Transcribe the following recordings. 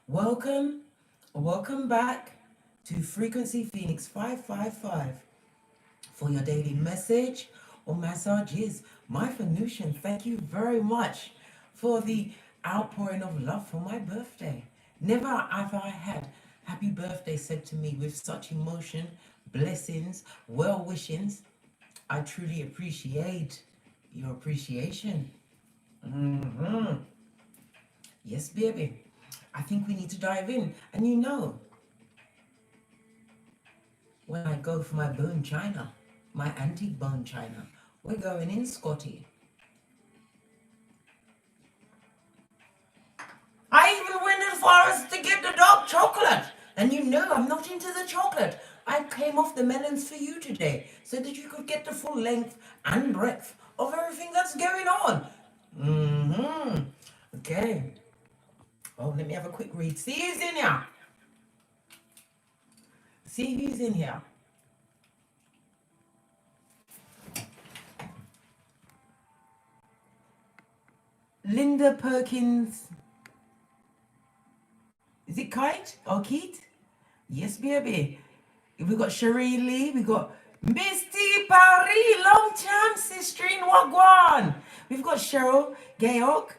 Welcome back to Frequency Phoenix 555 for your daily message or massages. My Venusian, thank you very much for the outpouring of love for my birthday. Never have I had happy birthday said to me with such emotion, blessings, well wishings. I truly appreciate your appreciation. Yes, baby. I think we need to dive in. And you know, when I go for my bone china, my antique bone china, we're going in, Scotty. I even went as far as to get the dark chocolate. And you know I'm not into the chocolate. I came off the melons for you today so that you could get the full length and breadth of everything that's going on. Okay. Oh, let me have a quick read. See who's in here. See who's in here. Linda Perkins. Is it Kite or Keith? Yes, baby. We got Cherie Lee. We got Misty Paris. Long time, sister in Wagwan. We've got Cheryl Gayok.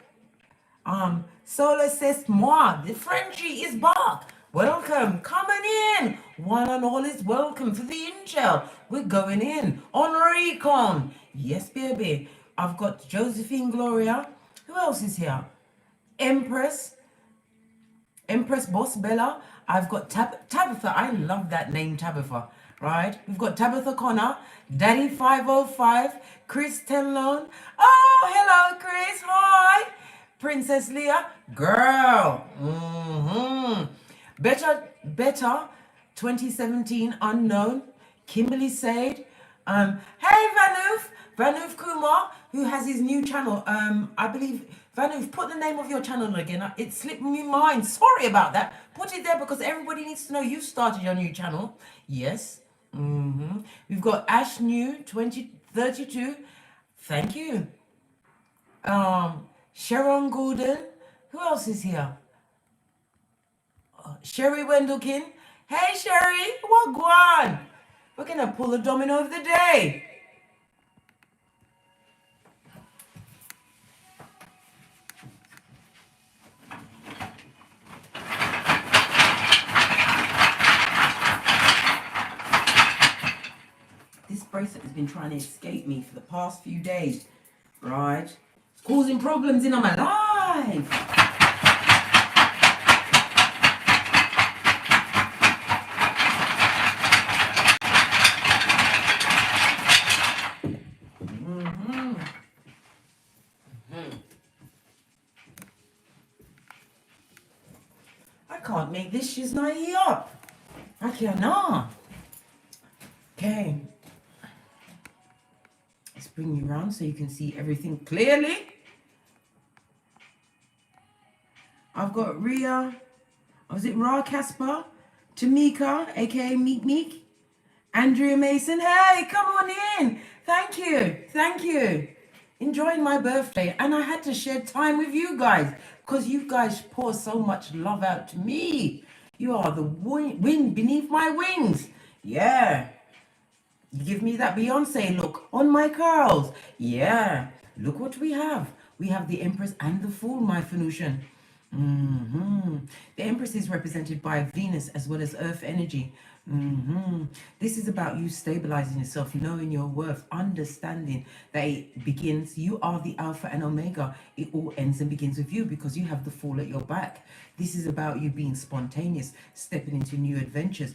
Sola says moi. The Frenchie is back. Welcome. Coming in. One and all is welcome for the intel. We're going in on Recon. Yes, baby. I've got Josephine Gloria. Who else is here? Empress Boss Bella. I've got Tabitha. I love that name, Tabitha. Right? We've got Tabitha Connor, Daddy 505, Chris Tenlone. Oh, hello, Chris. Hi. Princess Leah. Girl. Better 2017 unknown. Kimberly Sade. Hey, Vanoof Kumar, who has his new channel. I believe, Vanoof, put the name of your channel again. It slipped me mind. Sorry about that. Put it there because everybody needs to know you started your new channel. Yes. We've got Ash New 2032. Thank you. Sharon Gordon. Who else is here? Sherry Wendelkin. Hey, Sherry. What guan? We're going to pull the domino of the day. This bracelet has been trying to escape me for the past few days, right? It's causing problems in my life. I can't make this shiznai up. I cannot. Okay. Let's bring you around so you can see everything clearly. I've got Ria. Was it Ra Casper? Tamika, aka Meek. Andrea Mason. Hey, come on in. Thank you. Enjoying my birthday. And I had to share time with you guys because you guys pour so much love out to me. You are the wind beneath my wings. Yeah. You give me that Beyonce look on my curls. Yeah. Look what we have. We have the Empress and the Fool, my Venusian. The Empress is represented by Venus as well as Earth energy. This is about you stabilizing yourself, knowing your worth, understanding that it begins, you are the Alpha and Omega. It all ends and begins with you because you have the Fool at your back. This is about you being spontaneous, stepping into new adventures,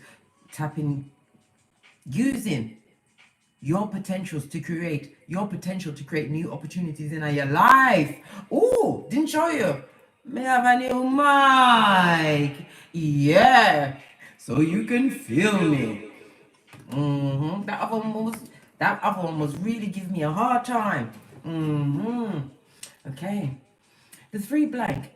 using your potentials to create, new opportunities in your life. Oh, didn't show you. May I have a new mic? Yeah. So you can feel me. That other one was really giving me a hard time. Okay. The 3 blank.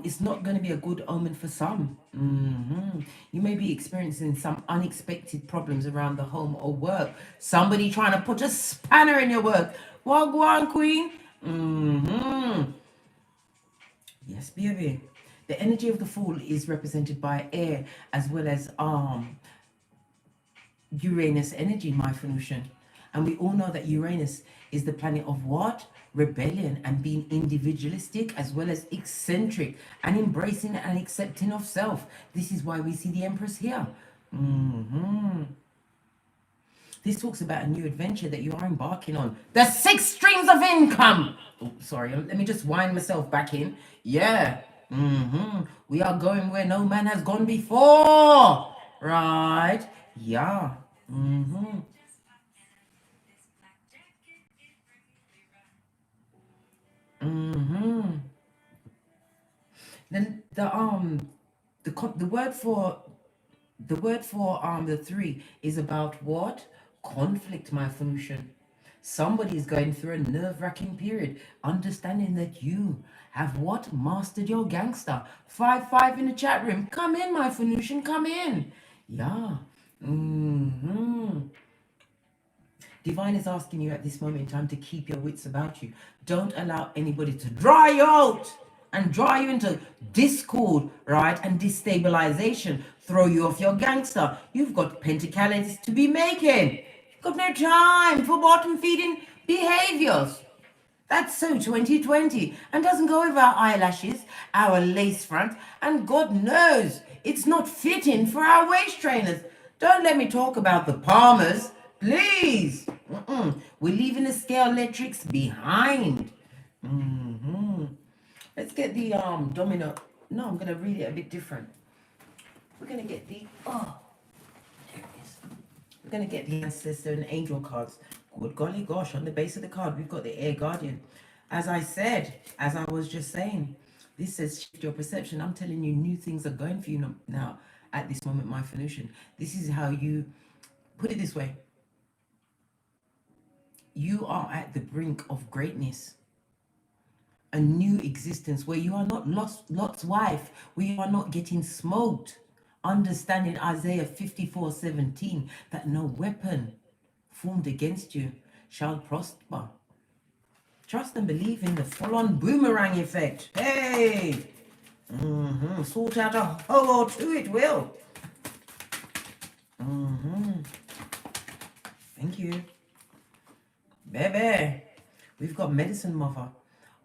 It's not going to be a good omen for some. You may be experiencing some unexpected problems around the home or work. Somebody trying to put a spanner in your work. Wagwan, queen. Yes, baby. The energy of the Fool is represented by air as well as Uranus energy, my Phoenician. And we all know that Uranus is the planet of what? Rebellion and being individualistic as well as eccentric and embracing and accepting of self. This is why we see the Empress here. This talks about a new adventure that you are embarking on. The 6 streams of income. Oh, sorry, let me just wind myself back in. Yeah. We are going where no man has gone before. Right? Yeah. Then the word for the 3 is about what? Conflict, my Phoenician. Somebody is going through a nerve-wracking period, understanding that you have what? Mastered your gangster. 5-5 in the chat room. Come in, my Phoenician, come in. Yeah. Divine is asking you at this moment in time to keep your wits about you. Don't allow anybody to dry you out and draw you into discord, right? And destabilization. Throw you off your gangster. You've got pentacles to be making. You've got no time for bottom feeding behaviors. That's so 2020 and doesn't go with our eyelashes, our lace front, and God knows it's not fitting for our waist trainers. Don't let me talk about the palmers, please. We're leaving the scale electrics behind. Let's get the domino. No, I'm gonna read it a bit different. We're gonna get the there it is. We're gonna get the Ancestor and Angel cards. Good golly gosh, on the base of the card, we've got the Air Guardian. As I said, as I was just saying, this says shift your perception. I'm telling you, new things are going for you now at this moment, my Phoenician. This is how you put it this way. You are at the brink of greatness. A new existence where you are not Lot's wife, where you are not getting smoked. Understanding Isaiah 54:17, that no weapon formed against you shall prosper. Trust and believe in the full-on boomerang effect. Hey! Sort out a hole or two, it will. Thank you. Baby. We've got Medicine Mother.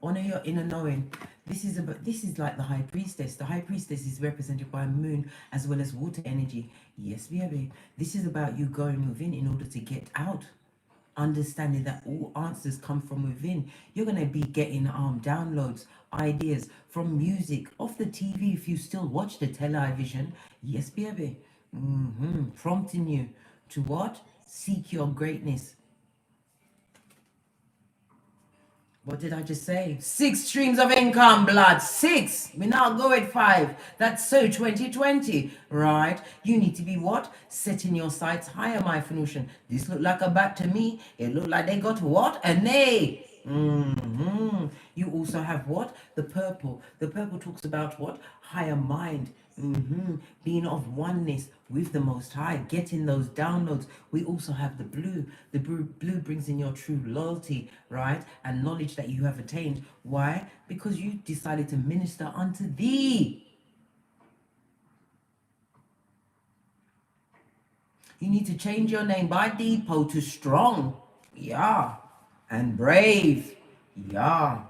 Honor your inner knowing. This is like the High Priestess. The High Priestess is represented by moon as well as water energy. Yes, baby. This is about you going within in order to get out. Understanding that all answers come from within. You're going to be getting downloads, ideas from music, off the TV if you still watch the television. Yes, baby. Prompting you to what? Seek your greatness. What did I just say? 6 streams of income, blood. 6. We now go at 5. That's so 2020, right? You need to be what? Setting your sights higher, my Phoenician. This looked like a bat to me. It looked like they got what? An A. You also have what? The purple. The purple talks about what? Higher mind. Being of oneness with the Most High, getting those downloads. We also have the blue. The blue brings in your true loyalty, right? And knowledge that you have attained. Why? Because you decided to minister unto thee. You need to change your name by depot to strong. Yeah. And brave. Yeah.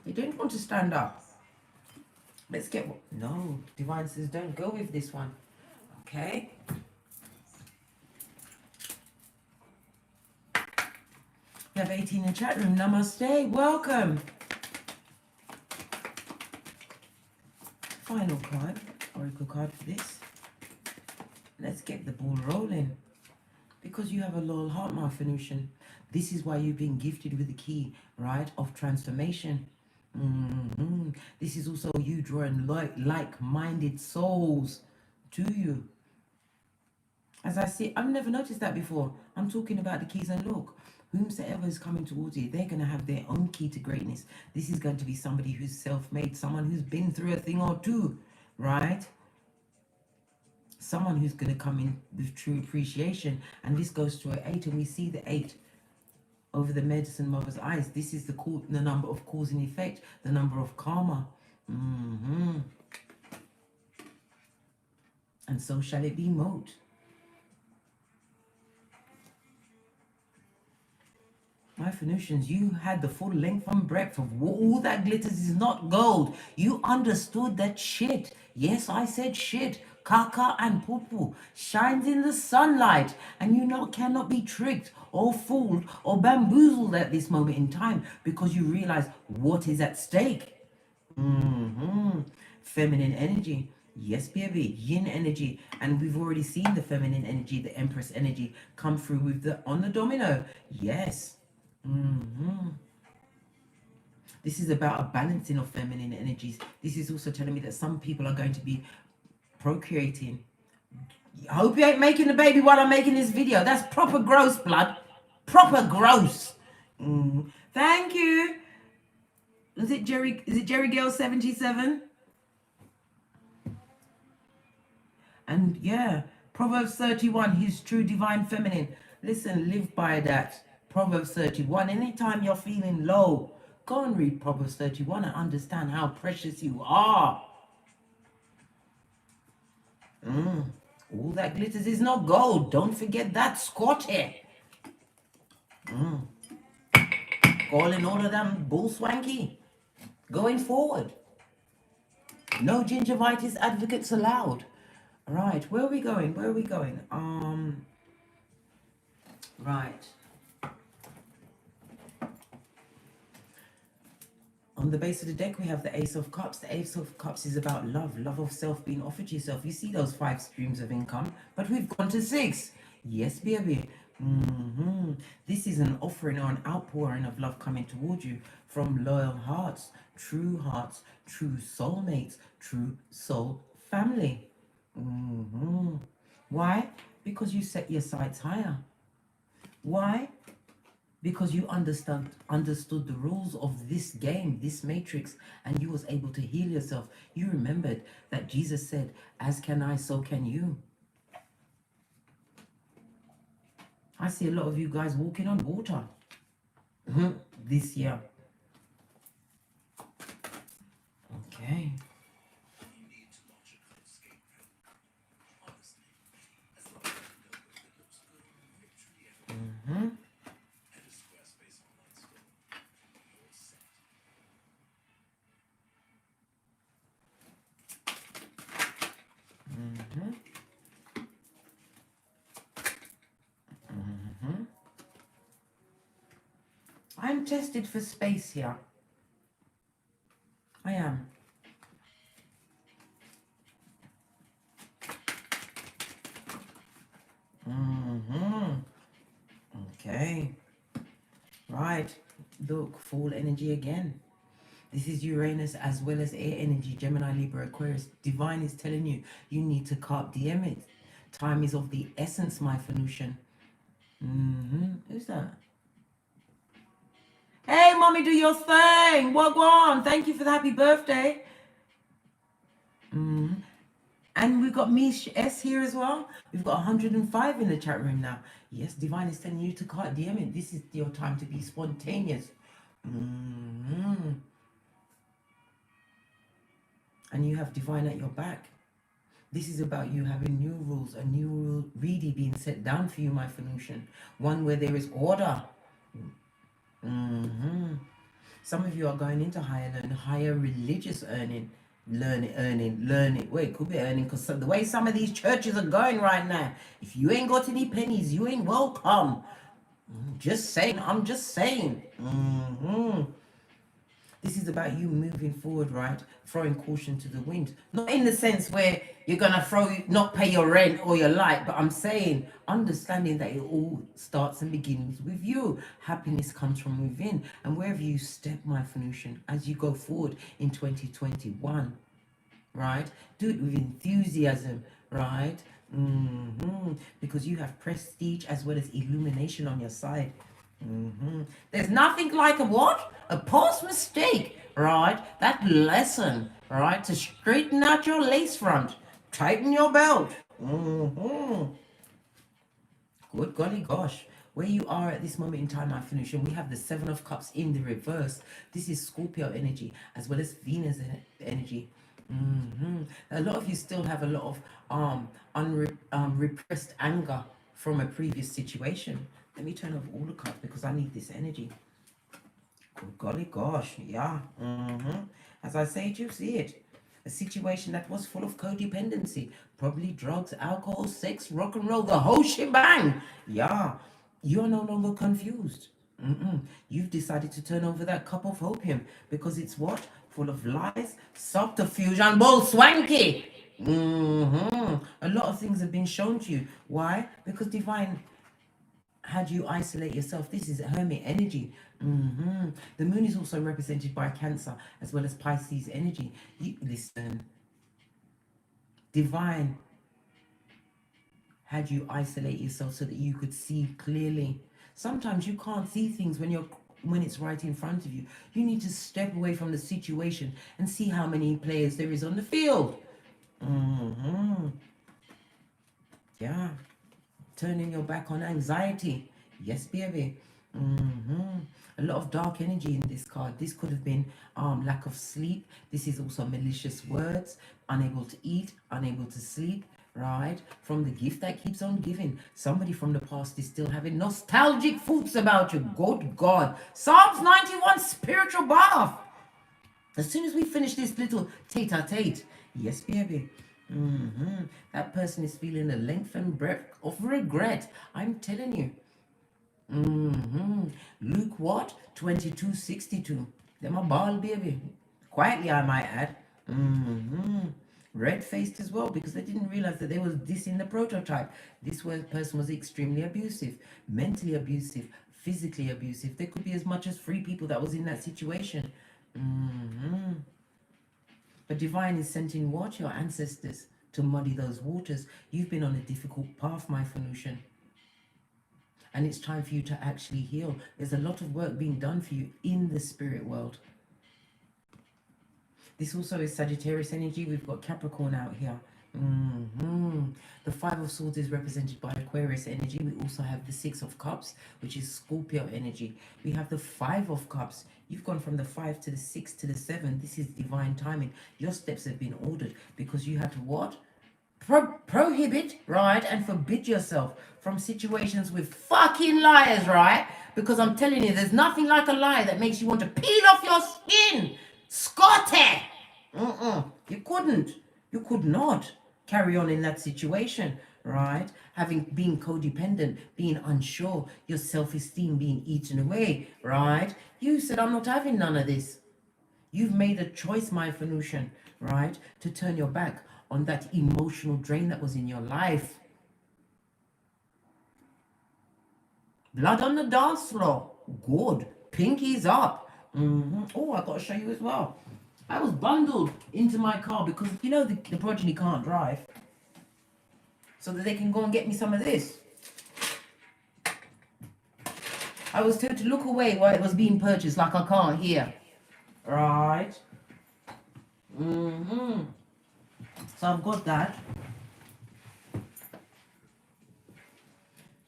You don't want to stand up. Let's get... No, Divine says don't go with this one. Okay. We have 18 in the chat room. Namaste. Welcome. Final card. Oracle card for this. Let's get the ball rolling. Because you have a loyal heart, my Phoenician. This is why you've been gifted with the key, right, of transformation. This is also you drawing like-minded souls to you. As I see, I've never noticed that before. I'm talking about the keys, and look, whomsoever is coming towards you, they're going to have their own key to greatness. This is going to be somebody who's self-made, someone who's been through a thing or two, right? Someone who's going to come in with true appreciation. And this goes to an 8, and we see the 8 over the medicine mother's eyes. This is the number of cause and effect, the number of karma. And so shall it be mote. My Phoenicians, you had the full length and breadth of all that glitters is not gold. You understood that shit. Yes, I said shit. Kaka and pupu shines in the sunlight, and you cannot be tricked or fooled or bamboozled at this moment in time, because you realize what is at stake. Feminine energy. Yes, baby, yin energy. And we've already seen the feminine energy, the Empress energy, come through with on the domino. Yes. This is about a balancing of feminine energies. This is also telling me that some people are going to be procreating. I hope you ain't making the baby while I'm making this video. That's proper gross, blood. Proper gross. Thank you. Is it Jerry Girl 77? And yeah, Proverbs 31, his true divine feminine. Listen, live by that. Proverbs 31. Anytime you're feeling low, go and read Proverbs 31 and understand how precious you are. All that glitters is not gold. Don't forget that, Scotty. Calling all of them bull swanky. Going forward. No gingivitis advocates allowed. Right, where are we going? Where are we going? Right. On the base of the deck, we have the Ace of Cups. The Ace of Cups is about love, love of self being offered to yourself. You see those 5 streams of income, but we've gone to 6. Yes, baby. This is an offering or an outpouring of love coming towards you from loyal hearts, true soulmates, true soul family. Why? Because you set your sights higher. Why? Because you understood the rules of this game, this matrix, and you was able to heal yourself. You remembered that Jesus said, as can I, so can you. I see a lot of you guys walking on water this year. Okay. I'm tested for space here. I am. Okay. Right. Look, full energy again. This is Uranus as well as air energy, Gemini, Libra, Aquarius. Divine is telling you, you need to carpe diem it. Time is of the essence, my Phoenician. Who's that? Hey, mommy, do your thing. Wagwan. Thank you for the happy birthday. And we've got Mish S here as well. We've got 105 in the chat room now. Yes, Divine is telling you to carpe diem it. This is your time to be spontaneous. And you have Divine at your back. This is about you having new rules, a new rule really being set down for you, my Phoenician. One where there is order. Some of you are going into higher learning, higher religious earning. Learning. Wait, could be earning, because the way some of these churches are going right now, if you ain't got any pennies, you ain't welcome. Just saying. I'm just saying. This is about you moving forward, right? Throwing caution to the wind. Not in the sense where you're going to not pay your rent or your light, but I'm saying understanding that it all starts and begins with you. Happiness comes from within. And wherever you step, my Phoenician, as you go forward in 2021, right? Do it with enthusiasm, right? Because you have prestige as well as illumination on your side. There's nothing like a past mistake, right? That lesson, right? To straighten out your lace front, tighten your belt. Good golly gosh. Where you are at this moment in time, my Phoenician, we have the Seven of Cups in the reverse. This is Scorpio energy as well as Venus energy. A lot of you still have a lot of repressed anger from a previous situation. Let me turn off all the cards because I need this energy. Oh, golly gosh, yeah. As I say, do you see it? A situation that was full of codependency, probably drugs, alcohol, sex, rock and roll, the whole shebang. Yeah, you're no longer confused. You've decided to turn over that cup of opium because it's what? Full of lies, subterfuge, and bull swanky. A lot of things have been shown to you. Why? Because divine had you isolate yourself. This is hermit energy. The moon is also represented by Cancer as well as Pisces energy. Listen, divine had you isolate yourself so that you could see clearly. Sometimes you can't see things when it's right in front of you. You need to step away from the situation and see how many players there is on the field. Yeah. Turning your back on anxiety. Yes, baby. A lot of dark energy in this card. This could have been lack of sleep. This is also malicious words, unable to eat, unable to sleep, right? From the gift that keeps on giving. Somebody from the past is still having nostalgic thoughts about you. Good God. Psalms 91 spiritual bath. As soon as we finish this little tete-a-tete, yes, baby. That person is feeling the length and breadth of regret. I'm telling you. Luke what? 22:62. They're my ball, baby. Quietly, I might add. Red-faced as well because they didn't realize that they was dissing the prototype. This person was extremely abusive, mentally abusive, physically abusive. There could be as much as 3 people that was in that situation. But divine is sent in what? Your ancestors to muddy those waters. You've been on a difficult path, my Phoenician. And it's time for you to actually heal. There's a lot of work being done for you in the spirit world. This also is Sagittarius energy. We've got Capricorn out here. The Five of Swords is represented by Aquarius energy. We also have the Six of Cups, which is Scorpio energy. We have the Five of Cups. You've gone from the 5 to the 6 to the 7. This is divine timing. Your steps have been ordered because you had to what? Prohibit, right, and forbid yourself from situations with fucking liars, right? Because I'm telling you, there's nothing like a lie that makes you want to peel off your skin. Scotty! You could not carry on in that situation, right? Having been codependent, being unsure, your self-esteem being eaten away, right? You said, I'm not having none of this. You've made a choice, my Phoenician, right, to turn your back on that emotional drain that was in your life. Blood on the dance floor. Good. Pinkies up. Oh, I got to show you as well. I was bundled into my car because, you know, the progeny can't drive. So that they can go and get me some of this. I was told to look away while it was being purchased like I can't hear. Right. So I've got that.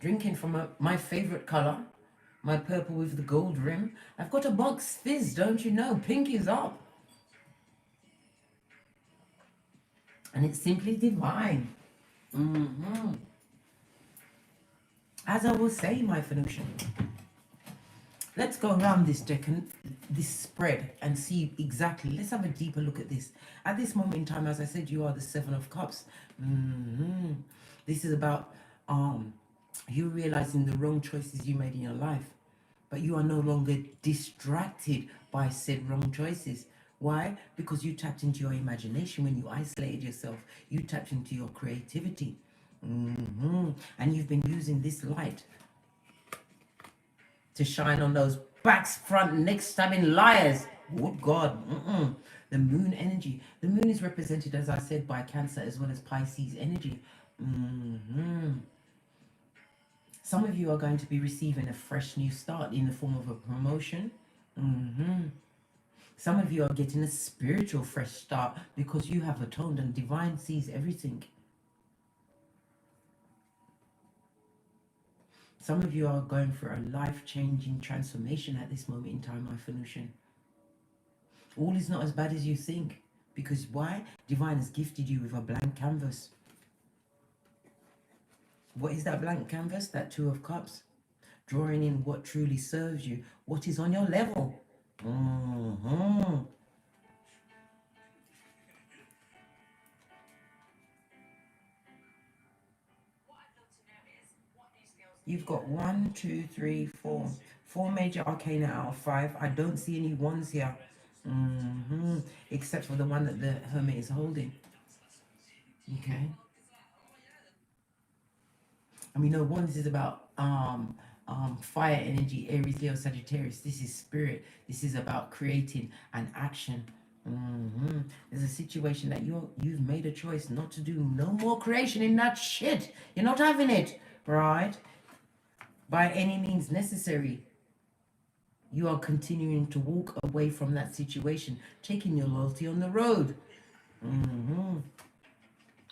Drinking from my favorite color, my purple with the gold rim. I've got a box fizz, don't you know? Pink is up. And it's simply divine. As I was saying, my Phoenician, let's go around this deck and this spread and see exactly. Let's have a deeper look at this. At this moment in time, as I said, you are the Seven of Cups. This is about you realizing the wrong choices you made in your life, but you are no longer distracted by said wrong choices. Why? Because you tapped into your imagination when you isolated yourself. You tapped into your creativity. And you've been using this light to shine on those backs, front, neck stabbing liars. Good God. The moon energy. The moon is represented, as I said, by Cancer as well as Pisces energy. Some of you are going to be receiving a fresh new start in the form of a promotion. Some of you are getting a spiritual fresh start because you have atoned and divine sees everything. Some of you are going for a life-changing transformation at this moment in time, my Phoenician. All is not as bad as you think. Because why? Divine has gifted you with a blank canvas. What is that blank canvas? That Two of Cups. Drawing in what truly serves you. What is on your level. You've got 1, 2, 3, 4. 4 major arcana out of 5. I don't see any ones here. Except for the one that the Hermit is holding. Okay. And we know wands is about fire energy, Aries, Leo, Sagittarius. This is spirit. This is about creating an action. There's a situation that you've made a choice not to do no more creation in that shit. You're not having it, right? By any means necessary. You are continuing to walk away from that situation, taking your loyalty on the road.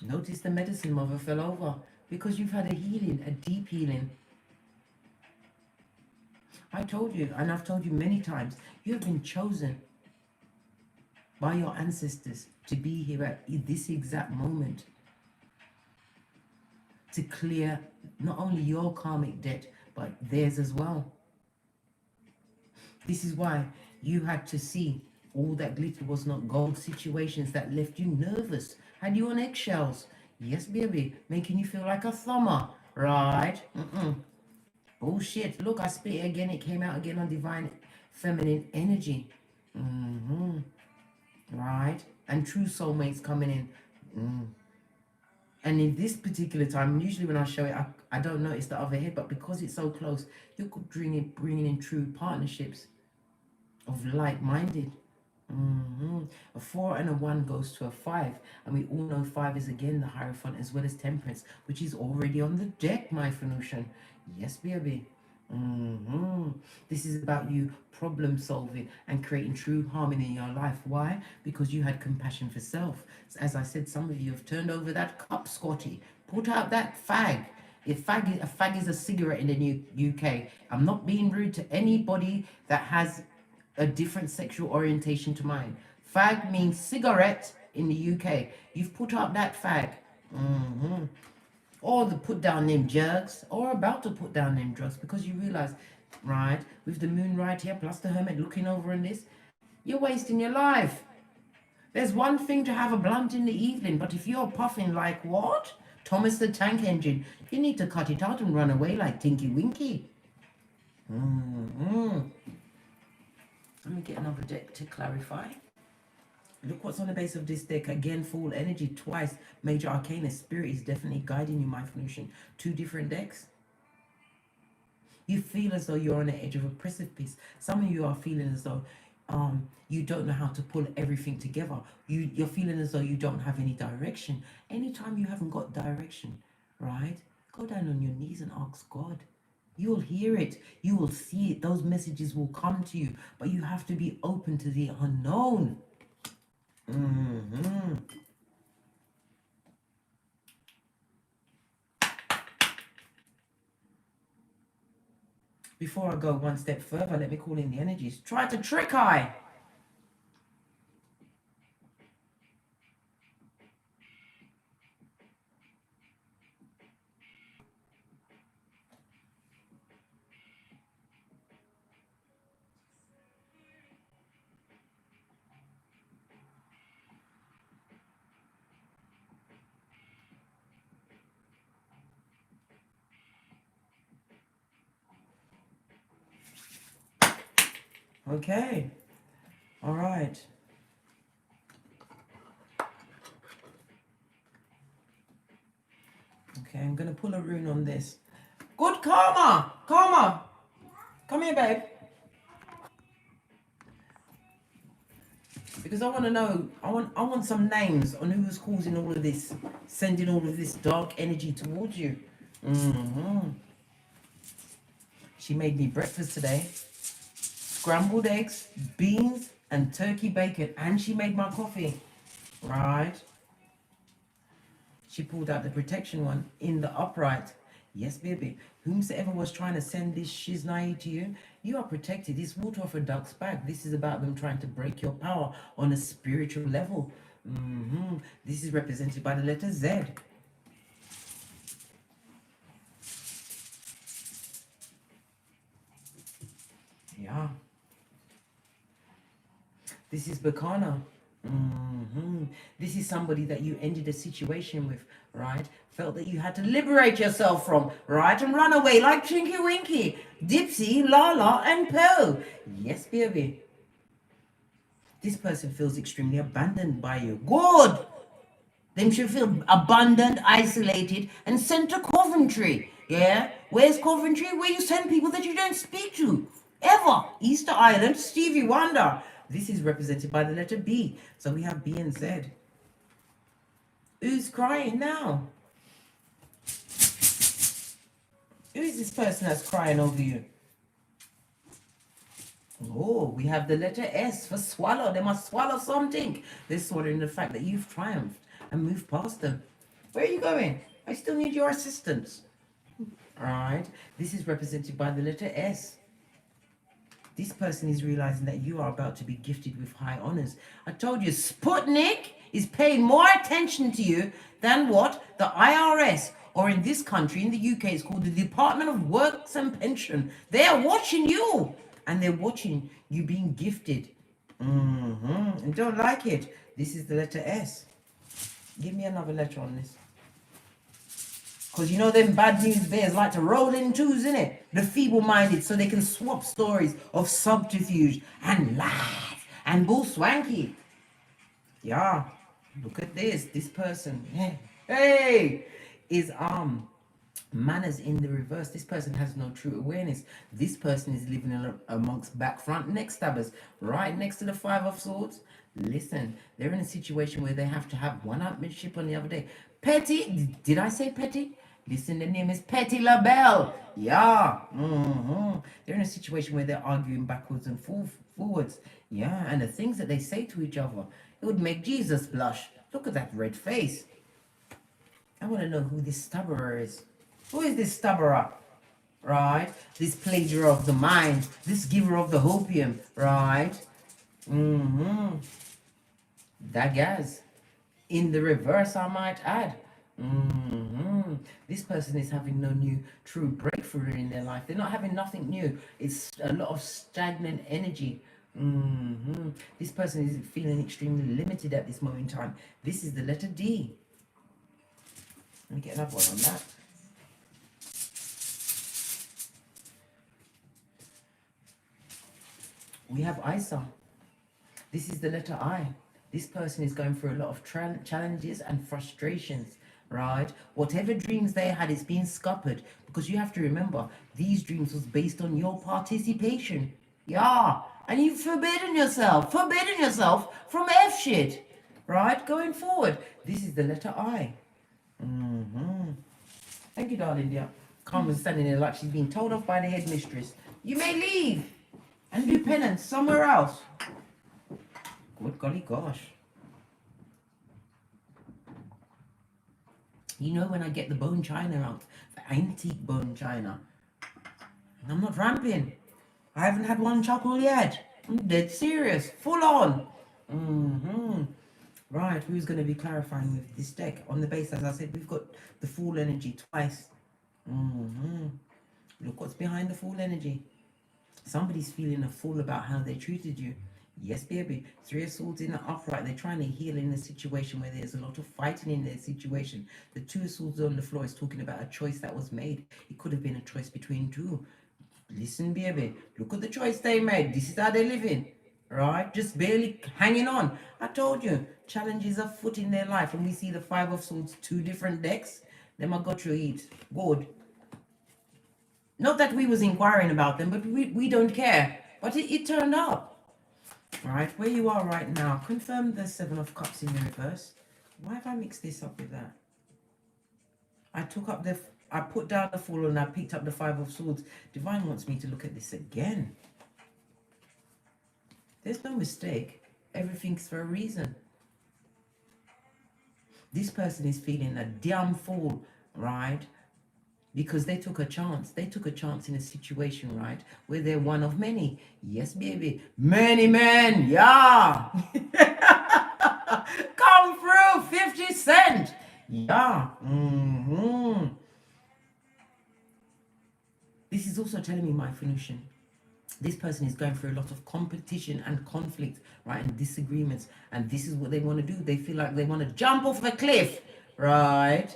Notice the medicine mother fell over because you've had a healing, a deep healing. I told you, and I've told you many times, you have been chosen by your ancestors to be here at this exact moment to clear not only your karmic debt, but theirs as well. This is why you had to see all that glitter was not gold situations that left you nervous, had you on eggshells. Yes, baby, making you feel like a thumber, right? Bullshit. Look, I spit it again. It came out again on divine feminine energy. Right? And true soulmates coming in. And in this particular time, usually when I show it, I don't notice the other head, but because it's so close, you're bringing in true partnerships of like-minded. A 4 and a 1 goes to a 5, and we all know 5 is again the Hierophant as well as Temperance, which is already on the deck, my Phoenician. Yes, baby. This is about you problem solving and creating true harmony in your life. Why? Because you had compassion for self. As I said, some of you have turned over that cup, Scotty. Put out that fag. A fag is a cigarette in the UK. I'm not being rude to anybody that has a different sexual orientation to mine. Fag means cigarette in the UK. You've put up that fag. Or put down them drugs, or about to put down them drugs, because you realize, right, with the moon right here, plus the Hermit looking over on this, you're wasting your life. There's one thing to have a blunt in the evening, but if you're puffing like what? Thomas the Tank Engine, you need to cut it out and run away like Tinky Winky. Let me get another deck to clarify. Look what's on the base of this deck. Again, full energy twice. Major arcana. Spirit is definitely guiding you, my Phoenician. 2 different decks. You feel as though you're on the edge of a precipice. Some of you are feeling as though you don't know how to pull everything together. You're feeling as though you don't have any direction. Anytime you haven't got direction, right? Go down on your knees and ask God. You'll hear it. You will see it. Those messages will come to you. But you have to be open to the unknown. Before I go one step further, let me call in the energies. Try to trick eye. Okay. All right. Okay, I'm going to pull a rune on this. Good karma. Karma. Come here, babe. Because I want to know, I want some names on who was causing all of this, sending all of this dark energy towards you. She made me breakfast today. Scrambled eggs, beans, and turkey bacon. And she made my coffee. Right. She pulled out the protection one in the upright. Yes, baby. Whomsoever was trying to send this shiznai to you, you are protected. It's water off a duck's back. This is about them trying to break your power on a spiritual level. This is represented by the letter Z. Yeah. This is Bacana. This is somebody that you ended a situation with, right? Felt that you had to liberate yourself from, right? And run away like Chinky Winky, Dipsy, Lala, and Poe. Yes, baby. This person feels extremely abandoned by you. Good! Them should feel abandoned, isolated, and sent to Coventry. Yeah? Where's Coventry? Where you send people that you don't speak to. Ever. Easter Island, Stevie Wonder. This is represented by the letter B. So we have B and Z. Who's crying now? Who is this person that's crying over you? Oh, we have the letter S for swallow. They must swallow something. They're swallowing the fact that you've triumphed and moved past them. Where are you going? I still need your assistance. Alright, this is represented by the letter S. This person is realizing that you are about to be gifted with high honors. I told you, Sputnik is paying more attention to you than what? The IRS, or in this country, in the UK, it's called the Department of Works and Pension. They are watching you, and they're watching you being gifted. And don't like it. This is the letter S. Give me another letter on this. Because you know them bad news bears like to roll in twos, innit? The feeble-minded, so they can swap stories of subterfuge and lies and bull swanky. Yeah, look at this. This person, hey, is manners in the reverse. This person has no true awareness. This person is living amongst back, front, neck stabbers, right next to the Five of Swords. Listen, they're in a situation where they have to have one-upmanship on the other day. Petty, did I say petty? Listen, the name is Petty LaBelle. Yeah. They're in a situation where they're arguing backwards and forwards. Yeah, and the things that they say to each other, it would make Jesus blush. Look at that red face. I want to know who this stubborer is. Who is this stubborer? Right? This plagiar of the mind. This giver of the hopium. Right? That guy's in the reverse, I might add. This person is having no new true breakthrough in their life. They're not having nothing new. It's a lot of stagnant energy. This person is feeling extremely limited at this moment in time. This is the letter D. Let me get another one on that. We have Isa. This is the letter I. This person is going through a lot of challenges and frustrations, right? Whatever dreams they had is being scuppered, because you have to remember, these dreams was based on your participation. Yeah, and you've forbidden yourself from F shit, right? Going forward, this is the letter I. Thank you, darling dear. Carmen's standing there like she's been told off by the headmistress. You may leave and do penance somewhere else. Good golly gosh. You know, when I get the bone china out, the antique bone china, I'm not ramping. I haven't had one chuckle yet. I'm dead serious. Full on. Right, who's going to be clarifying with this deck? On the base, as I said, we've got the Fool energy twice. Look what's behind the Fool energy. Somebody's feeling a fool about how they treated you. Yes, baby. Three of Swords in the upright. They're trying to heal in a situation where there's a lot of fighting in their situation. The Two of Swords on the floor is talking about a choice that was made. It could have been a choice between two. Listen, baby. Look at the choice they made. This is how they're living. Right? Just barely hanging on. I told you. Challenges are foot in their life. And we see the Five of Swords, two different decks. Them I got to eat. Good. Not that we was inquiring about them, but we don't care. But it turned up. Right, where you are right now, confirm the Seven of Cups in the reverse. Why have I mixed this up with that? I put down the Fool and I picked up the Five of Swords. Divine wants me to look at this again. There's no mistake. Everything's for a reason. This person is feeling a damn fool, right? because they took a chance. They took a chance in a situation, right, where they're one of many. Yes, baby. Many men. Yeah. Come through. 50 Cent. Yeah. This is also telling me, my Phoenician, this person is going through a lot of competition and conflict, right, and disagreements. And this is what they want to do. They feel like they want to jump off a cliff, right?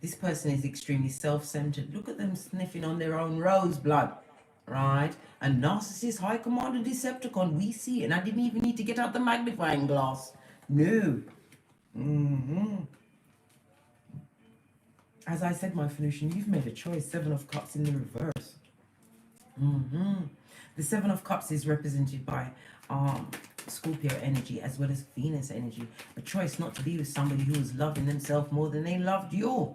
This person is extremely self-centered. Look at them sniffing on their own rose blood, right? A narcissist, high commander, Decepticon. We see it. And I didn't even need to get out the magnifying glass. No. As I said, my Phoenician, you've made a choice. 7 of Cups in the reverse. The 7 of Cups is represented by Scorpio energy as well as Venus energy. A choice not to be with somebody who is loving themselves more than they loved you.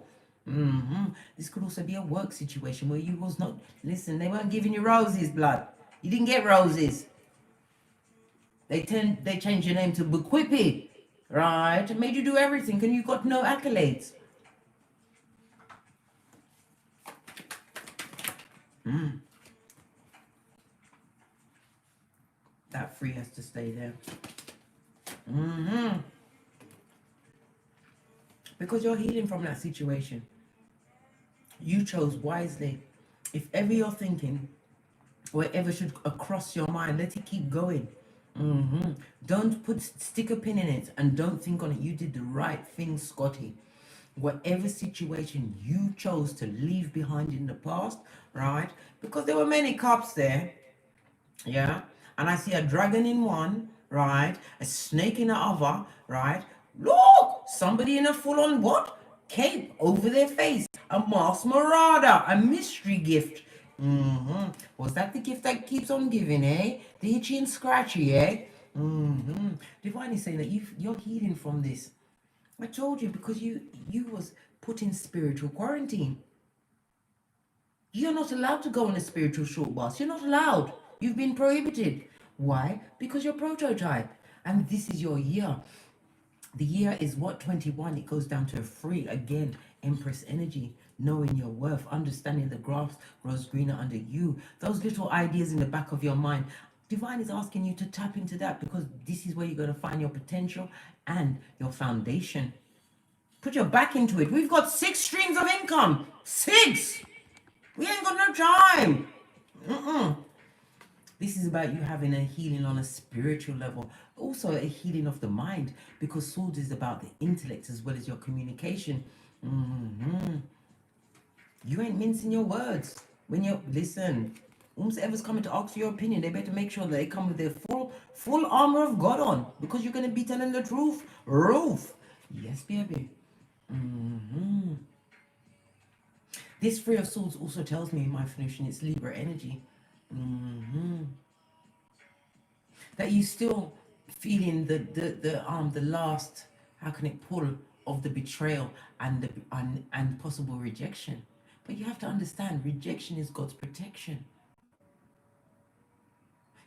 This could also be a work situation where you was not, listen, they weren't giving you roses, blood. You didn't get roses. They changed your name to Buquipi, right? And made you do everything, and you got no accolades. That 3 has to stay there. Because you're healing from that situation. You chose wisely. If ever you're thinking, whatever should cross your mind, let it keep going. Don't stick a pin in it and don't think on it. You did the right thing, Scotty. Whatever situation you chose to leave behind in the past, right? Because there were many cups there, yeah? And I see a dragon in one, right? A snake in the other, right? Look! Somebody in a full-on what? Cape over their face. A masked marauder. A mystery gift. Was that the gift that keeps on giving, eh? The itchy and scratchy, eh? Divine is saying that you're healing from this. I told you, because you was put in spiritual quarantine. You're not allowed to go on a spiritual short bus. You're not allowed. You've been prohibited. Why? Because you're prototype. And this is your year. The year is what? 21. It goes down to a 3. Again, Empress energy. Knowing your worth. Understanding the grass grows greener under you. Those little ideas in the back of your mind. Divine is asking you to tap into that, because this is where you're going to find your potential and your foundation. Put your back into it. We've got 6 streams of income. 6! We ain't got no time. This is about you having a healing on a spiritual level. Also a healing of the mind, because Swords is about the intellect as well as your communication. You ain't mincing your words. When you listen, whomsoever's coming to ask for your opinion, they better make sure that they come with their full armor of God on, because you're going to be telling the truth. Yes, baby. This 3 of Swords also tells me, my Phoenician, it's Libra energy. That you still feeling the last, how can it pull, of the betrayal and and possible rejection. But you have to understand, rejection is God's protection.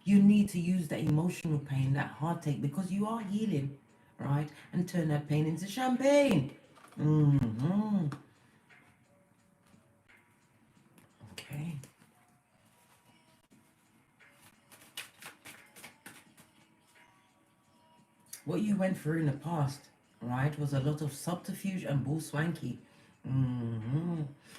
You need to use that emotional pain, that heartache, because you are healing, right? And turn that pain into champagne. Okay. What you went through in the past, right, was a lot of subterfuge and bull swanky,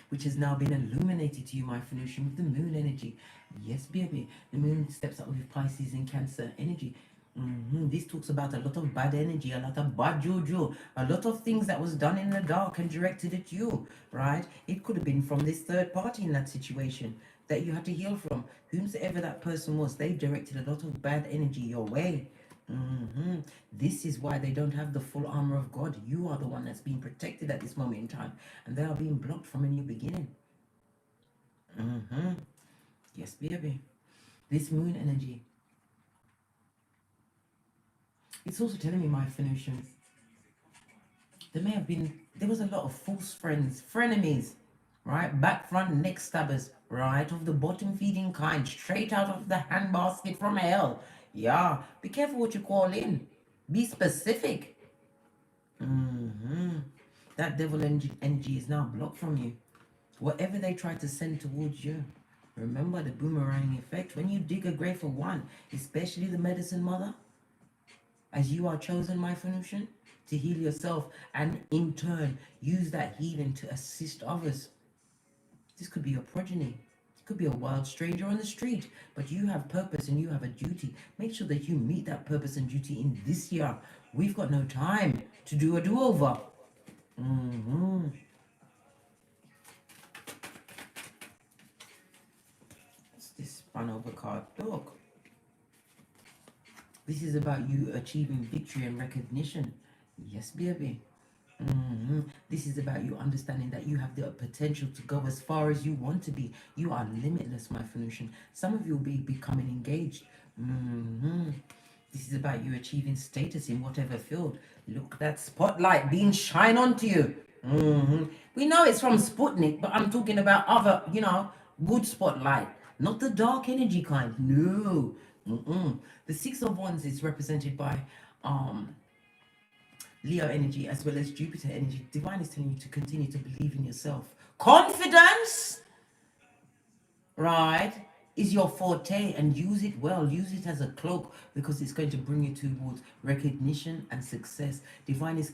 which has now been illuminated to you, my Phoenician, with the moon energy. Yes, baby. The moon steps up with Pisces and Cancer energy. This talks about a lot of bad energy, a lot of bad juju, a lot of things that was done in the dark and directed at you, right? It could have been from this third party in that situation that you had to heal from. Whomsoever that person was, they directed a lot of bad energy your way. This is why they don't have the full armor of God. You are the one that's being protected at this moment in time, and they are being blocked from a new beginning. Yes, baby. This moon energy, it's also telling me, my Phoenician, there was a lot of false friends, frenemies, right? Back, front, neck stabbers, right? Of the bottom feeding kind, straight out of the handbasket from hell. Yeah, be careful what you call in. Be specific. That devil energy is now blocked from you. Whatever they try to send towards you, remember the boomerang effect. When you dig a grave for one, especially the medicine mother, as you are chosen, my Phoenician, to heal yourself and in turn use that healing to assist others. This could be your progeny. It could be a wild stranger on the street, but you have purpose and you have a duty. Make sure that you meet that purpose and duty in this year. We've got no time to do a do-over. What's this spun over card? Look. This is about you achieving victory and recognition. Yes, baby. This is about you understanding that you have the potential to go as far as you want to be. You are limitless, my Phoenician. Some of you will be becoming engaged. This is about you achieving status in whatever field. Look at that spotlight being shined onto you. We know it's from Sputnik, but I'm talking about other, good spotlight. Not the dark energy kind. No. The Six of Wands is represented by Leo energy as well as Jupiter energy. Divine is telling you to continue to believe in yourself. Confidence, right, is your forte, and use it well. Use it as a cloak because it's going to bring you towards recognition and success. Divine is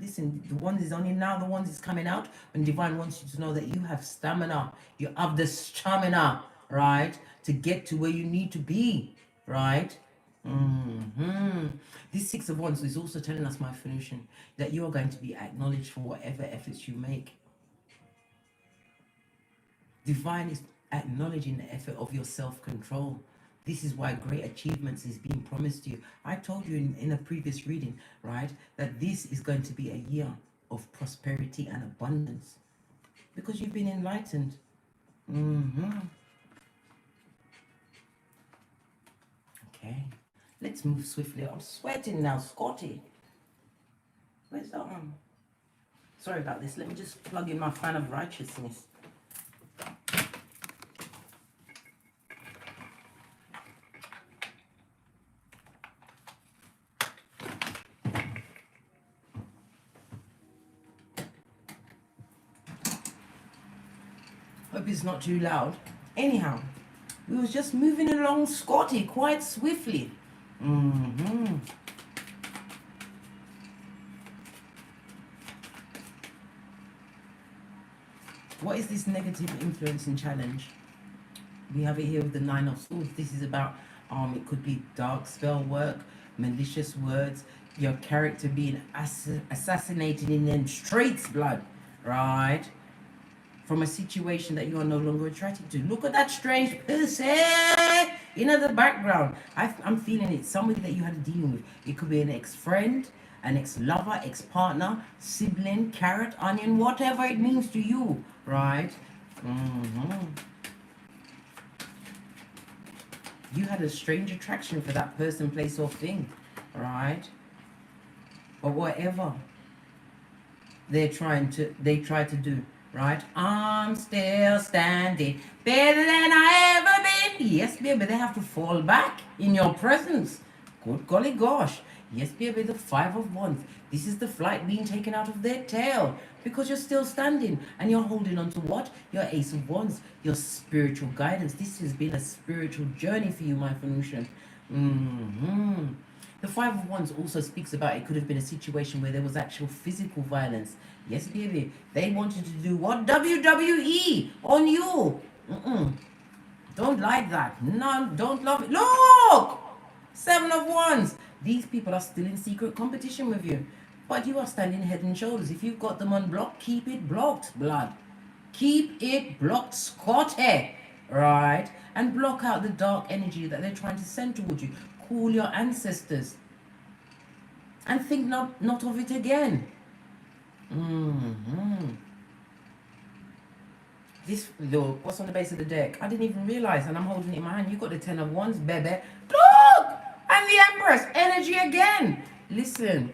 listen, the one is only now the ones is coming out when Divine wants you to know that you have stamina. You have the stamina, right, to get to where you need to be, right? This Six of Wands is also telling us, my Phoenician, that you are going to be acknowledged for whatever efforts you make. Divine is acknowledging the effort of your self-control. This is why great achievements is being promised to you. I told you in a previous reading, right, that this is going to be a year of prosperity and abundance because you've been enlightened. Okay. Let's move swiftly. I'm sweating now, Scotty. Where's that one? Sorry about this. Let me just plug in my fan of righteousness. Hope it's not too loud. Anyhow, we was just moving along, Scotty, quite swiftly. What is this negative influence and challenge? We have it here with the Nine of Swords. This is about, it could be dark spell work, malicious words, your character being assassinated in them streets, blood, right? From a situation that you are no longer attracted to. Look at that strange person in the background. I'm feeling it. Somebody that you had to deal with. It could be an ex-friend, an ex-lover, ex-partner, sibling, carrot, onion, whatever it means to you, right? You had a strange attraction for that person, place, or thing, right? Or whatever they try to do. Right, I'm still standing, better than I ever been. Yes, baby, they have to fall back in your presence. Good golly gosh. Yes, baby, the Five of Wands. This is the flight being taken out of their tail because you're still standing and you're holding on to what? Your Ace of Wands, your spiritual guidance. This has been a spiritual journey for you, my Phoenician. The Five of Wands also speaks about it could have been a situation where there was actual physical violence. Yes, baby. They wanted to do what? WWE on you. Don't like that. No, don't love it. Look! Seven of Wands. These people are still in secret competition with you. But you are standing head and shoulders. If you've got them unblocked, keep it blocked, blood. Keep it blocked, Scotty. Right? And block out the dark energy that they're trying to send towards you. Call your ancestors. And think not of it again. This, look, what's on the base of the deck? I didn't even realize, and I'm holding it in my hand. You got the Ten of Wands, baby. Look! And the Empress, energy again. Listen.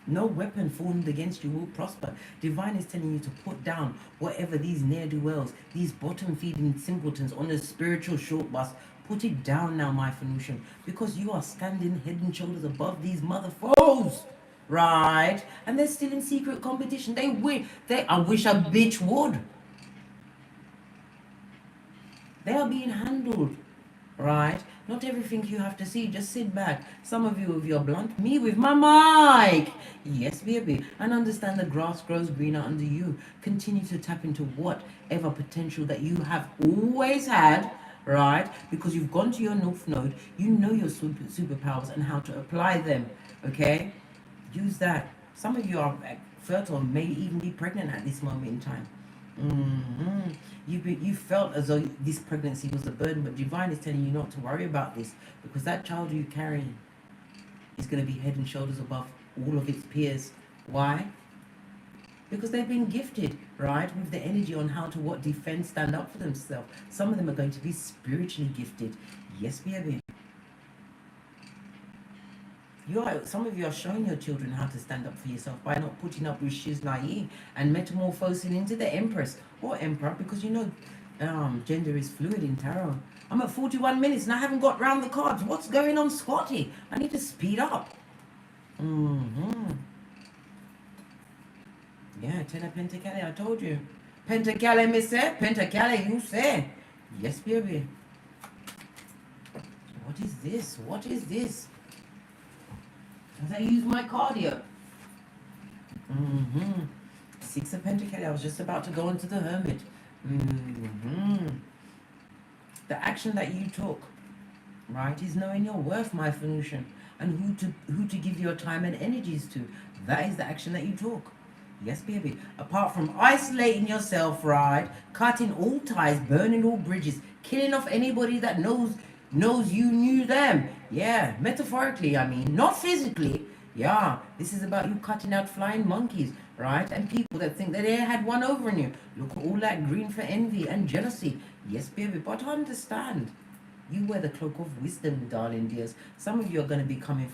No weapon formed against you will prosper. Divine is telling you to put down whatever these ne'er-do-wells, these bottom-feeding simpletons on the spiritual short bus. Put it down now, my Phoenician, because you are standing head and shoulders above these mother foes. right? And they're still in secret competition. They win. I wish a bitch would. They are being handled, right? Not everything you have to see. Just sit back. Some of you with your blunt, me with my mic. Yes, baby. And understand the grass grows greener under you. Continue to tap into whatever potential that you have always had, right? Because you've gone to your North Node. You know your superpowers and how to apply them, okay? Use that. Some of you are fertile, may even be pregnant at this moment in time. You felt as though this pregnancy was a burden, but divine is telling you not to worry about this, because that child you're carrying is going to be head and shoulders above all of its peers. Why? Because they've been gifted, right, with the energy on how to defend, stand up for themselves. Some of them are going to be spiritually gifted. Yes, baby. Some of you are showing your children how to stand up for yourself by not putting up with shiznai and metamorphosing into the Empress or Emperor, because you know gender is fluid in tarot. I'm at 41 minutes and I haven't got round the cards. What's going on, Scotty? I need to speed up. Yeah, Ten of Pentacles, I told you. Pentacally Me Sey, Pentacally You Sey. Yes, baby. What is this? What is this? As I use my card here. Six of Pentacles. I was just about to go into the Hermit. The action that you took, right, is knowing your worth, my Phoenician, and who to give your time and energies to. That is the action that you took. Yes, baby. Apart from isolating yourself, right, cutting all ties, burning all bridges, killing off anybody that knows you knew them. Yeah, metaphorically, I mean, not physically. Yeah, this is about you cutting out flying monkeys, right? And people that think that they had one over on you. Look at all that green for envy and jealousy. Yes, baby, but understand. You wear the cloak of wisdom, darling dears. Some of you are going to be becoming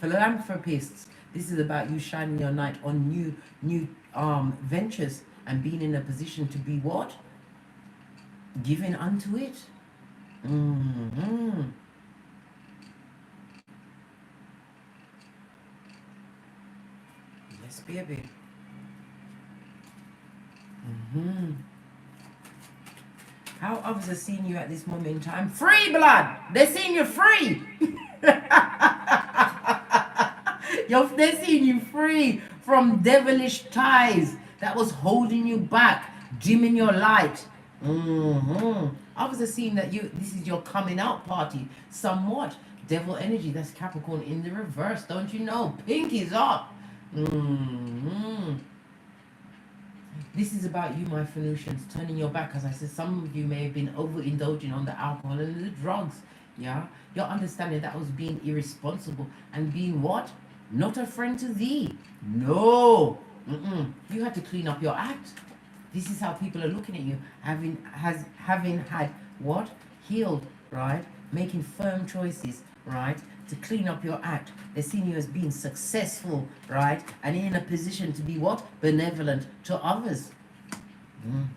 philanthropists. This is about you shining your light on new ventures and being in a position to be what? Giving unto it. Yes, baby. How others are seeing you at this moment in time? Free, blood! They're seeing you free! They're seeing you free from devilish ties that was holding you back, dimming your light. Others are seeing that this is your coming out party somewhat. Devil energy, that's Capricorn in the reverse, don't you know? Pink is up. This is about you, my Phoenicians, turning your back. As I said, some of you may have been overindulging on the alcohol and the drugs. Yeah, you're understanding that was being irresponsible and being what? Not a friend to thee. No. You had to clean up your act. This is how people are looking at you, having had what? Healed, right? Making firm choices, right? To clean up your act. They're seeing you as being successful, right? And in a position to be what? Benevolent to others.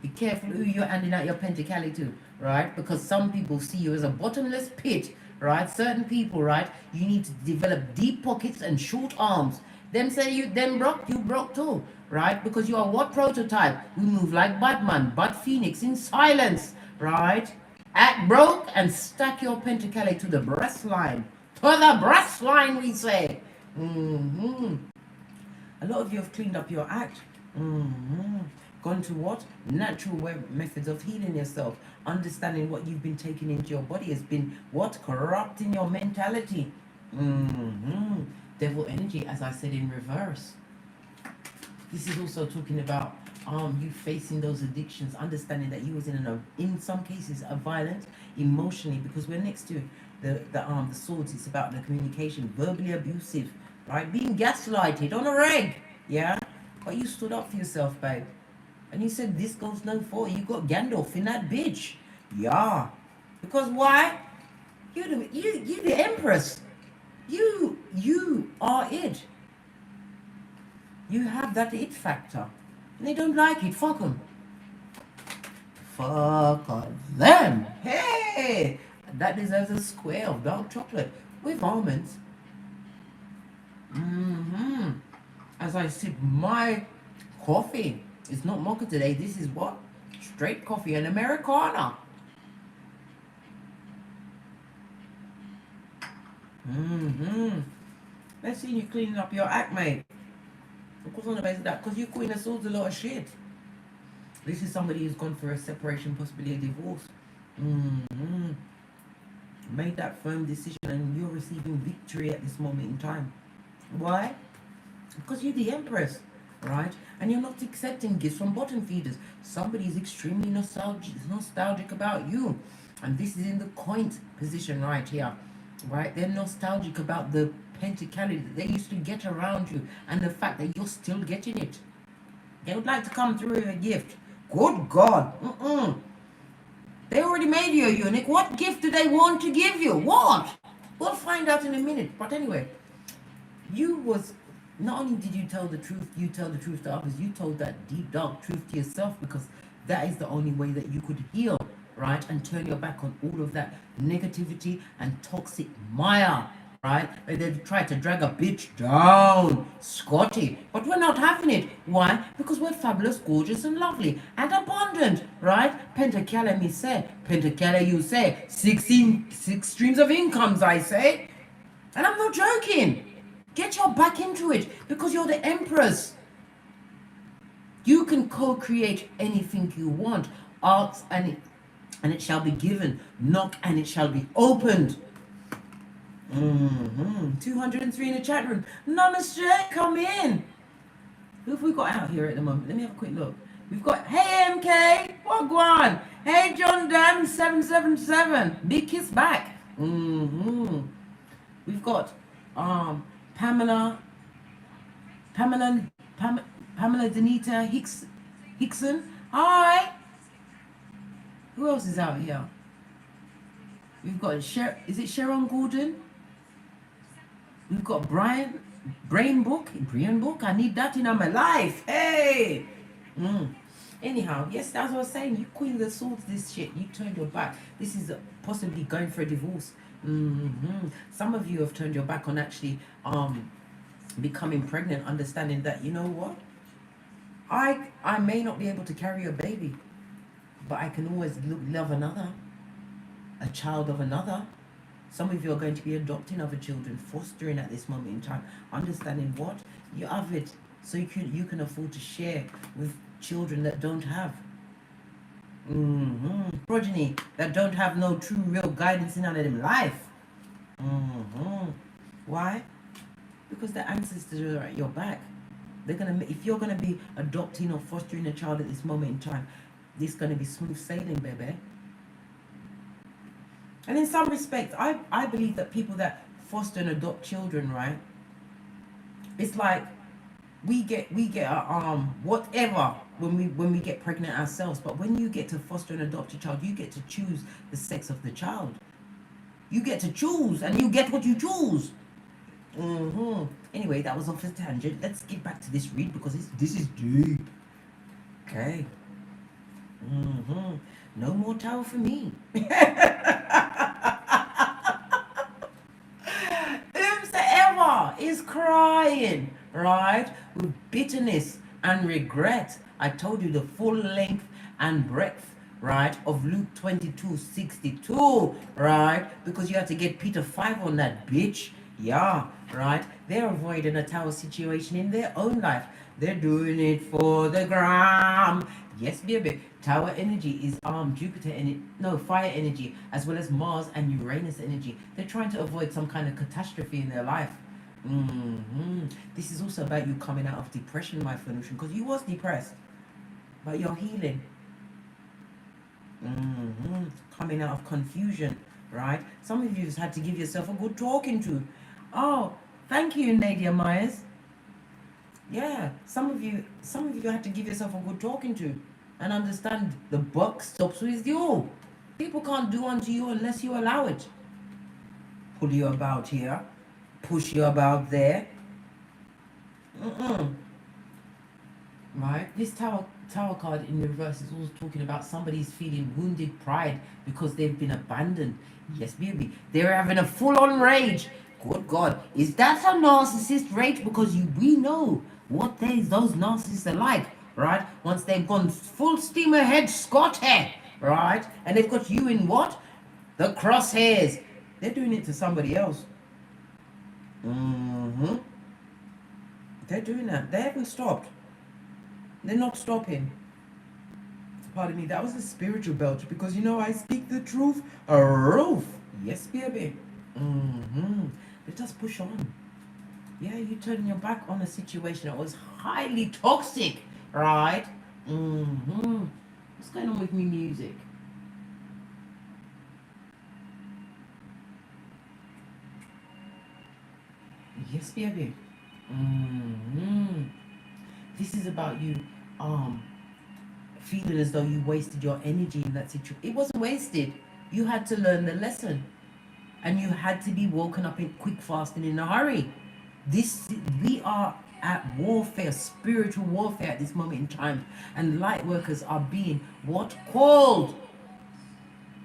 Be careful who you're handing out your Pentacles to, right? Because some people see you as a bottomless pit, right? Certain people, right? You need to develop deep pockets and short arms. Them say you broke too, right? Because you are what prototype? We move like Batman, but Phoenix in silence, right? Act broke and stack your Pentacles to the breastline. To the breastline, we say. A lot of you have cleaned up your act. Gone to what? Natural methods of healing yourself. Understanding what you've been taking into your body has been what? Corrupting your mentality. Devil energy, as I said, in reverse. This is also talking about you facing those addictions, understanding that you was in some cases a violent emotionally, because we're next to the swords. It's about the communication, verbally abusive, right? Being gaslighted on a reg, yeah. But you stood up for yourself, babe, and you said this goes no for you. Got Gandalf in that bitch, yeah. Because why? You the Empress. You are it. You have that it factor. And they don't like it. Fuck them. Fuck them. Hey! That deserves a square of dark chocolate with almonds. As I sip my coffee. It's not mocha today. This is what? Straight coffee and Americana. Let's see you cleaning up your act, mate. Of course, on the basis of that, because you're Queen of Swords a lot of shit. This is somebody who's gone for a separation, possibly a divorce. Made that firm decision and you're receiving victory at this moment in time. Why? Because you're the Empress, right? And you're not accepting gifts from bottom feeders. Somebody is extremely nostalgic about you. And this is in the coin position right here, right? They're nostalgic about the pentacally that they used to get around you and the fact that you're still getting it. They would like to come through with a gift. Good God. They already made you a eunuch. What gift do they want to give you? What? We'll find out in a minute. But anyway, not only did you tell the truth, you tell the truth to others, you told that deep, dark truth to yourself, because that is the only way that you could heal, right? And turn your back on all of that negativity and toxic mire, right? They've tried to drag a bitch down, Scotty. But we're not having it. Why? Because we're fabulous, gorgeous, and lovely, and abundant, right? Pentacally Me Sey. Pentacally you say. 6 streams of incomes, I say. And I'm not joking. Get your back into it, because you're the Empress. You can co-create anything you want. Ask and it shall be given. Knock and it shall be opened. 203 in the chat room. Namaste, come in. Who have we got out here at the moment? Let me have a quick look. We've got, hey MK, Wagwan. Hey John Dan 777. Big kiss back. We've got Pamela Danita Hickson. Hi. Who else is out here? We've got is it Sharon Gordon? We've got Brian Book. I need that in my life. Hey. Anyhow, yes, that's what I was saying. You Queen of the Swords, this shit. You turned your back. This is possibly going for a divorce. Some of you have turned your back on actually becoming pregnant, understanding that, you know what? I may not be able to carry a baby, but I can always love another, a child of another. Some of you are going to be adopting other children, fostering at this moment in time, understanding what? You have it, so you can afford to share with children that don't have. Progeny that don't have no true real guidance in none of them life. Why? Because the ancestors are at your back. They're gonna, if you're gonna be adopting or fostering a child at this moment in time, this is gonna be smooth sailing, baby. And in some respects, I believe that people that foster and adopt children, right? It's like we get whatever when we get pregnant ourselves, but when you get to foster and adopt a child, you get to choose the sex of the child. You get to choose, and you get what you choose. Anyway, that was off a tangent. Let's get back to this read, because this is deep. Okay. No more tower for me. Whomsoever is crying, right, with bitterness and regret. I told you the full length and breadth, right, of Luke 22:62, right, because you had to get Peter 5 on that, bitch. Yeah, right. They're avoiding a tower situation in their own life. They're doing it for the gram. Yes, baby. Tower energy is Jupiter energy, no, fire energy, as well as Mars and Uranus energy. They're trying to avoid some kind of catastrophe in their life. This is also about you coming out of depression, my Phoenician, because you was depressed, but you're healing. Coming out of confusion, right? Some of you just had to give yourself a good talking to. Oh, thank you, Nadia Myers. Yeah, some of you had to give yourself a good talking to and understand the buck stops with you. People can't do unto you unless you allow it. Pull you about here, push you about there. Right? This tower card in reverse is also talking about somebody's feeling wounded pride because they've been abandoned. Yes, baby. They're having a full-on rage. Good God. Is that a narcissist rate? Because we know what those narcissists are like, right? Once they've gone full steam ahead, Scotty, right? And they've got you in what? The crosshairs. They're doing it to somebody else. They're doing that. They haven't stopped. They're not stopping. Pardon me, that was a spiritual belch because you know I speak the truth. A roof. Yes, baby. Let us push on. Yeah, you turning your back on a situation that was highly toxic, right? What's going on with me music? Yes, baby. This is about you feeling as though you wasted your energy in that situation. It wasn't wasted. You had to learn the lesson. And you had to be woken up in quick, fast, and in a hurry. We are at warfare, spiritual warfare at this moment in time. And light workers are being what? Called.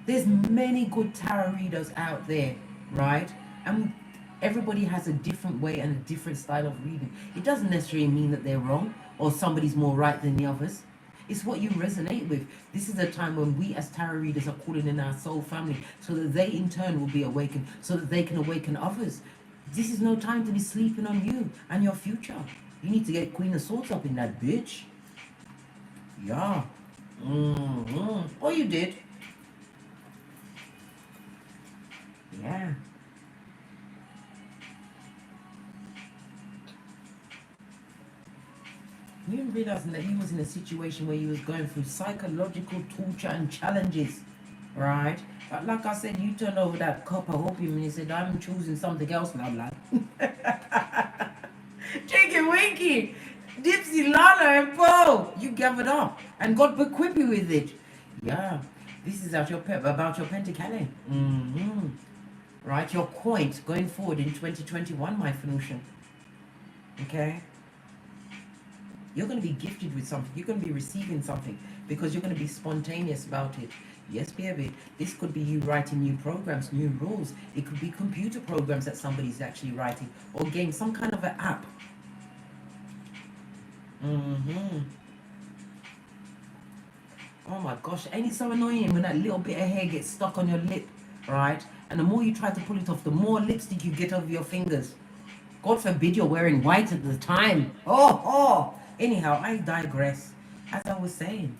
There's many good tarot readers out there, right? And everybody has a different way and a different style of reading. It doesn't necessarily mean that they're wrong or somebody's more right than the others. It's what you resonate with. This is a time when we as tarot readers are calling in our soul family so that they in turn will be awakened, so that they can awaken others. This is no time to be sleeping on you and your future. You need to get Queen of Swords up in that bitch. Yeah. Oh, you did. Yeah. You didn't realizing that he was in a situation where he was going through psychological torture and challenges, right? But like I said, you turned over that cup of opium and he said, I'm choosing something else now, lad. Cheeky Winky, Dipsy, Lala, and Bo, you gathered up and God equip you with it. Yeah, this is about your Pentacally. Right, your point going forward in 2021, my Phoenician. Okay? You're going to be gifted with something. You're going to be receiving something because you're going to be spontaneous about it. Yes, baby. This could be you writing new programs, new rules. It could be computer programs that somebody's actually writing or getting some kind of an app. Oh my gosh, ain't it so annoying when that little bit of hair gets stuck on your lip, right? And the more you try to pull it off, the more lipstick you get over your fingers. God forbid you're wearing white at the time. Anyhow, I digress. As I was saying,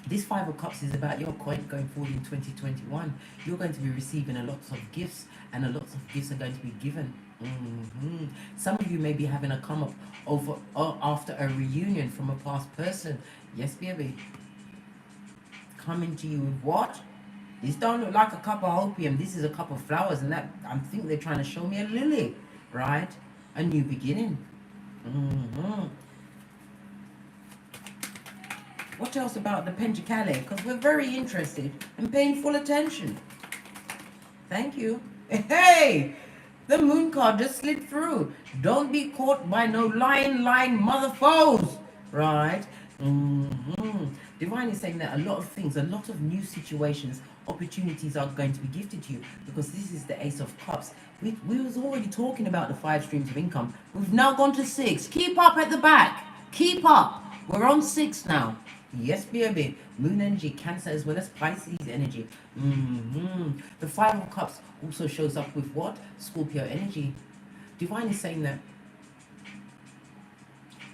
this Five of Cups is about your coin going forward in 2021. You're going to be receiving a lot of gifts, and a lot of gifts are going to be given. Some of you may be having a come up over after a reunion from a past person. Yes, baby. Coming to you with what? This don't look like a cup of opium. This is a cup of flowers, and that I think they're trying to show me a lily, right? A new beginning. What else about the Pentacally? Because we're very interested and paying full attention. Thank you. Hey, the moon card just slid through. Don't be caught by no lying mother foes, right? Divine is saying that a lot of things, a lot of new situations, opportunities are going to be gifted to you because this is the Ace of Cups. We was already talking about the 5 streams of income. We've now gone to 6. Keep up at the back. Keep up. We're on 6 now. Yes, baby. Moon energy, Cancer, as well as Pisces energy. The 5 of Cups also shows up with what? Scorpio energy. Divine is saying that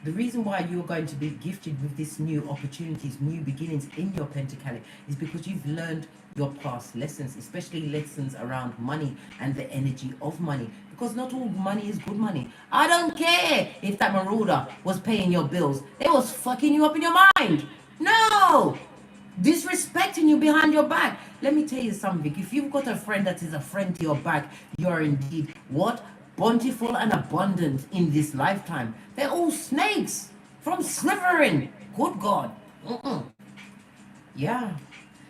the reason why you're going to be gifted with this new opportunities, new beginnings in your Pentacally is because you've learned your past lessons, especially lessons around money and the energy of money. Because not all money is good money. I don't care if that marauder was paying your bills. They was fucking you up in your mind. No! Disrespecting you behind your back. Let me tell you something. If you've got a friend that is a friend to your back, you're indeed what? Bountiful and abundant in this lifetime. They're all snakes from slithering. Good God. Yeah.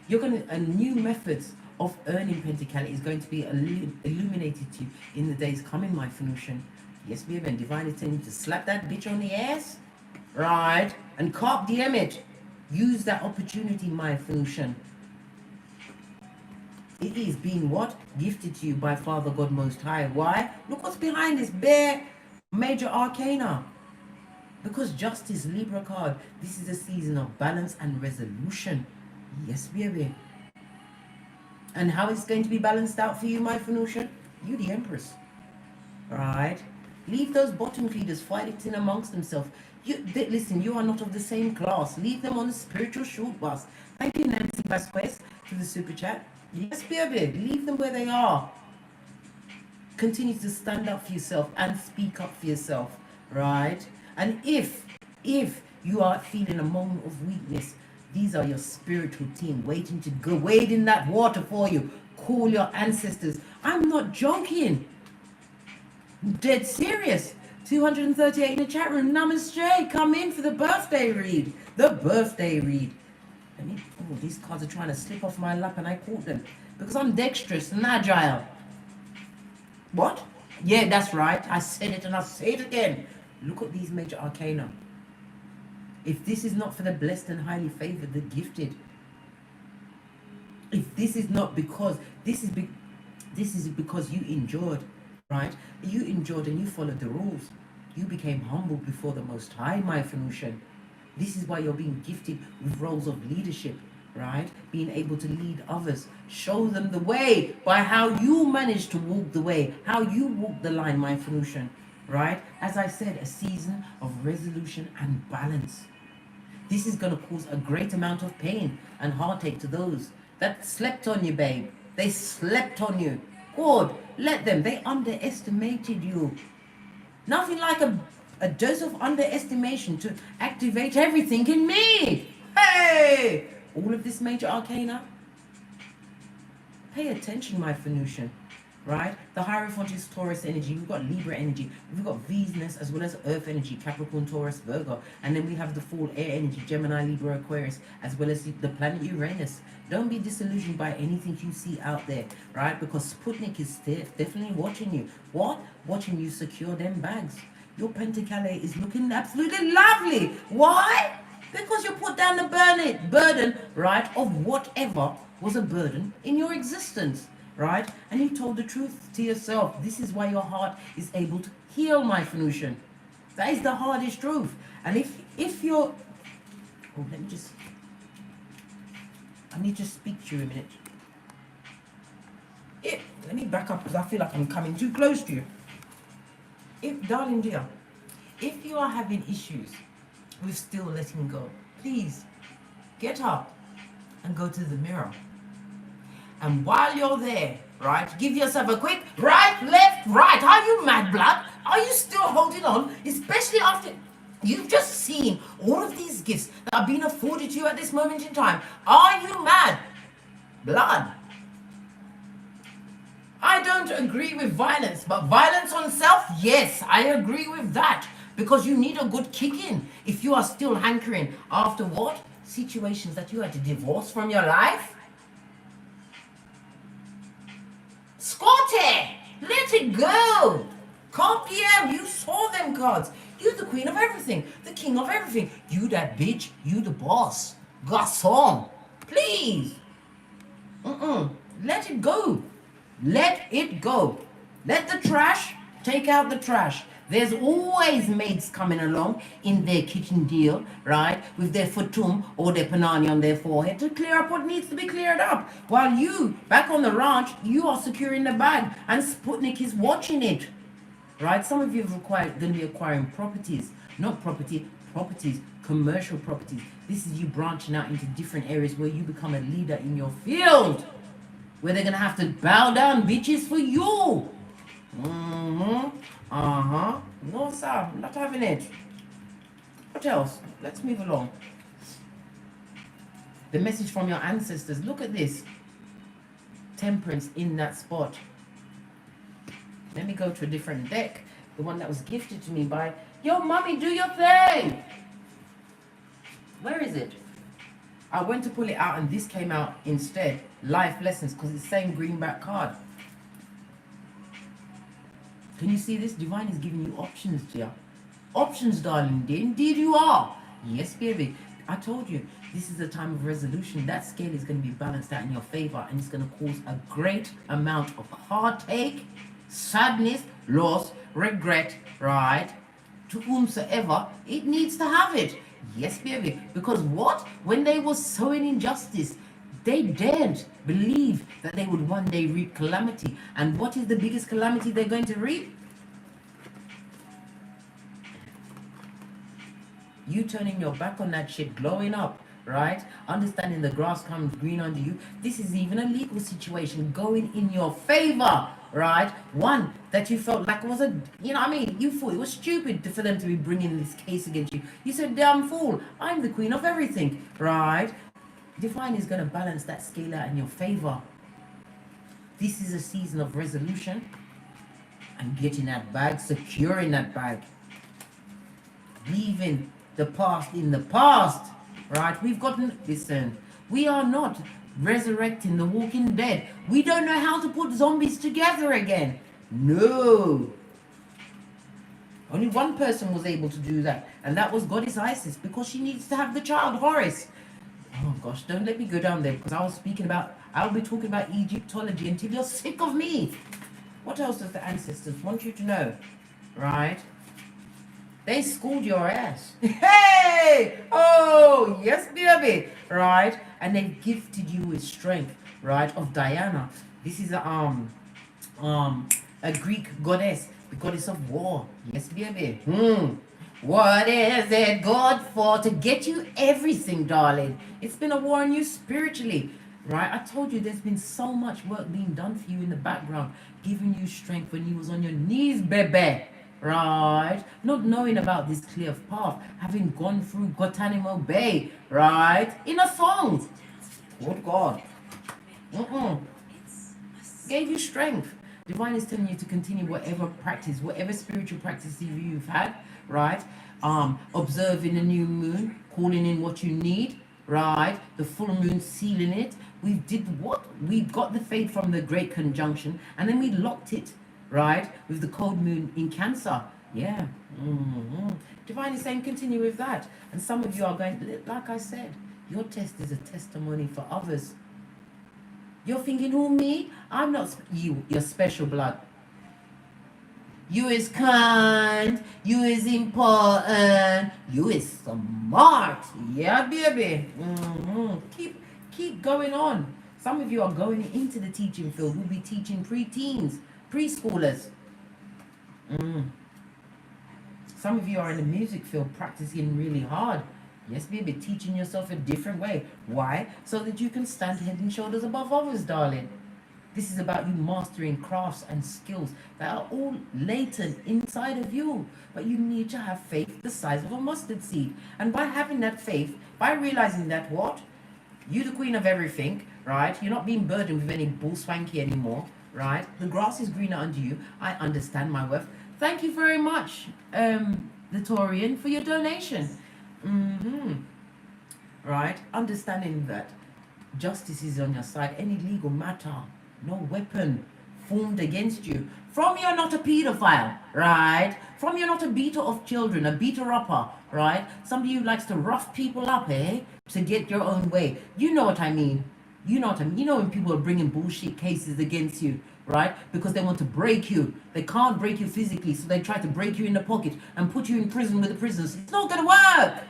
You're going to, new methods of earning Pentacally is going to be illuminated to you in the days coming, my Phoenician. Yes, baby, and Divine is telling you to slap that bitch on the ass, right? And carp DM it. Use that opportunity, my Phoenician. It is being what? Gifted to you by Father God Most High. Why? Look what's behind this bare major arcana. Because justice, Libra card, this is a season of balance and resolution. Yes, baby. And how it's going to be balanced out for you, my Phoenician? You the Empress. Right? Leave those bottom feeders fighting amongst themselves. Listen, you are not of the same class. Leave them on the spiritual short bus. Thank you, Nancy Vasquez, for the super chat. Yes, baby. Leave them where they are. Continue to stand up for yourself and speak up for yourself. Right? And if you are feeling a moment of weakness, these are your spiritual team waiting to go wade in that water for you. Call your ancestors. I'm not joking. Dead serious. 238 in the chat room. Namaste. Come in for the birthday read. The birthday read. Oh, these cards are trying to slip off my lap and I caught them. Because I'm dexterous and agile. What? Yeah, that's right. I said it and I'll say it again. Look at these major arcana. If this is not for the blessed and highly favored, the gifted. If this is not because, this is because you endured, right? You endured and you followed the rules. You became humble before the Most High, my Phoenician. This is why you're being gifted with roles of leadership, right? Being able to lead others. Show them the way by how you manage to walk the way, how you walk the line, my Phoenician, right? As I said, a season of resolution and balance. This is going to cause a great amount of pain and heartache to those that slept on you, babe. They slept on you. God, let them. They underestimated you. Nothing like a dose of underestimation to activate everything in me. Hey! All of this major arcana. Pay attention, my Phoenician. Right? The Hierophant is Taurus energy. We've got Libra energy. We've got Venus as well as Earth energy, Capricorn, Taurus, Virgo. And then we have the full air energy, Gemini, Libra, Aquarius, as well as the planet Uranus. Don't be disillusioned by anything you see out there, right? Because Sputnik is definitely watching you. What? Watching you secure them bags. Your Pentacally is looking absolutely lovely. Why? Because you put down the burden, right, of whatever was a burden in your existence. Right? And you told the truth to yourself. This is why your heart is able to heal, my Phoenician. That is the hardest truth. And if you're... Oh, I need to speak to you a minute. Let me back up because I feel like I'm coming too close to you. Darling dear, if you are having issues with still letting go, please get up and go to the mirror. And while you're there, right, give yourself a quick right, left, right. Are you mad, blood? Are you still holding on? Especially after you've just seen all of these gifts that are being afforded to you at this moment in time. Are you mad, blood? I don't agree with violence, but violence on self, yes, I agree with that. Because you need a good kick in if you are still hankering after what? Situations that you had to divorce from your life. Scotty, let it go. Can't PM, you saw them cards. You the queen of everything, the king of everything. You that bitch, you the boss. Garçon, please. Let it go. Let it go. Let the trash take out the trash. There's always maids coming along in their kitchen deal, right, with their futum or their panani on their forehead to clear up what needs to be cleared up. While you, back on the ranch, you are securing the bag and Sputnik is watching it, right? Some of you are going to be acquiring properties, not properties, commercial properties. This is you branching out into different areas where you become a leader in your field, where they're going to have to bow down bitches for you. No, sir, I'm not having it. What else? Let's move along. The message from your ancestors. Look at this. Temperance in that spot. Let me go to a different deck. The one that was gifted to me by... Yo, mommy, do your thing! Where is it? I went to pull it out and this came out instead. Life lessons, because it's the same greenback card. Can you see this? Divine is giving you options, dear. Options, darling. Indeed you are. Yes, baby. I told you, this is a time of resolution. That scale is going to be balanced out in your favor, and it's going to cause a great amount of heartache, sadness, loss, regret, right? To whomsoever it needs to have it. Yes, baby. Because what? When they were sowing injustice, they dared believe that they would one day reap calamity. And what is the biggest calamity they're going to reap? You turning your back on that shit, glowing up, right? Understanding the grass comes green under you. This is even a legal situation going in your favor, right? One that you felt like was a, you know what I mean? You thought it was stupid for them to be bringing this case against you. You said, damn fool, I'm the queen of everything, right? Divine is going to balance that scale out in your favor. This is a season of resolution and getting that bag, securing that bag, leaving the past in the past, right? We've gotten, listen, we are not resurrecting the walking dead. We don't know how to put zombies together again. No. Only one person was able to do that, and that was Goddess Isis, because she needs to have the child Horus. Oh gosh, don't let me go down there, because I'll be talking about Egyptology until you're sick of me. What else does the ancestors want you to know, right? They schooled your ass. Hey! Oh, yes, baby. Right? And they gifted you with strength, right? Of Diana. This is a Greek goddess, the goddess of war. Yes, baby. What is it good for? To get you everything, darling. It's been a war on you spiritually, right? I told you there's been so much work being done for you in the background, giving you strength when you was on your knees, baby. Right? Not knowing about this clear path, having gone through Guantanamo Bay, right? In a song. Good God. Gave you strength. Divine is telling you to continue whatever practice, whatever spiritual practice you've had, right? Observing the new moon, calling in what you need, right? The full moon sealing it. We did what? We got the fate from the Great Conjunction, and then we locked it, right, with the cold moon in Cancer. Yeah. Divine is saying continue with that. And some of you are going, like I said, your test is a testimony for others. You're thinking, who, me? I'm not you. You're special blood. You is kind. You is important. You is smart. Yeah, baby. Keep going on. Some of you are going into the teaching field. We'll be teaching pre-teens, preschoolers. Some of you are in the music field practicing really hard. Yes, baby, teaching yourself a different way. Why? So that you can stand head and shoulders above others, darling. This is about you mastering crafts and skills that are all latent inside of you. But you need to have faith the size of a mustard seed. And by having that faith, by realizing that what? You're the queen of everything, right? You're not being burdened with any bull swanky anymore, right? The grass is greener under you. I understand my worth. Thank you very much, Litorian, for your donation. Right? Understanding that justice is on your side. Any legal matter, no weapon formed against you. From you're not a pedophile, right? From you're not a beater of children, a beater-upper, right? Somebody who likes to rough people up, to get your own way. You know what I mean. You know what I mean. You know when people are bringing bullshit cases against you, right? Because they want to break you. They can't break you physically, so they try to break you in the pocket and put you in prison with the prisoners. It's not going to work.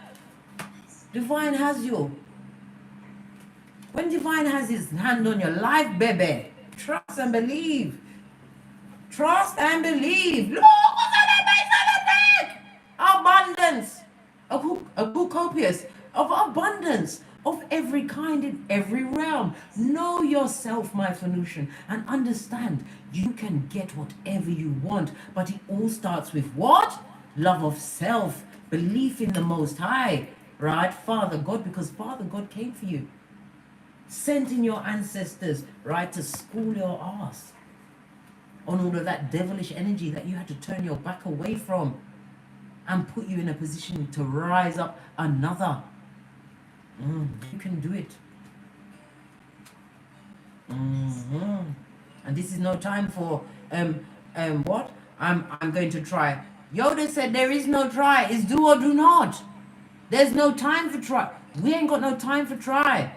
Divine has you. When Divine has his hand on your life, baby, trust and believe. Trust and believe. Look what's on that base abundance. A copious of abundance of every kind in every realm. Know yourself, my Phoenician, and understand you can get whatever you want, but it all starts with what? Love of self, belief in the Most High, right? Father God, because Father God came for you. Sent in your ancestors, right, to school your ass on all of that devilish energy that you had to turn your back away from and put you in a position to rise up another. You can do it. And this is no time for what? I'm going to try. Yoda said there is no try. It's do or do not. There's no time for try. We ain't got no time for try.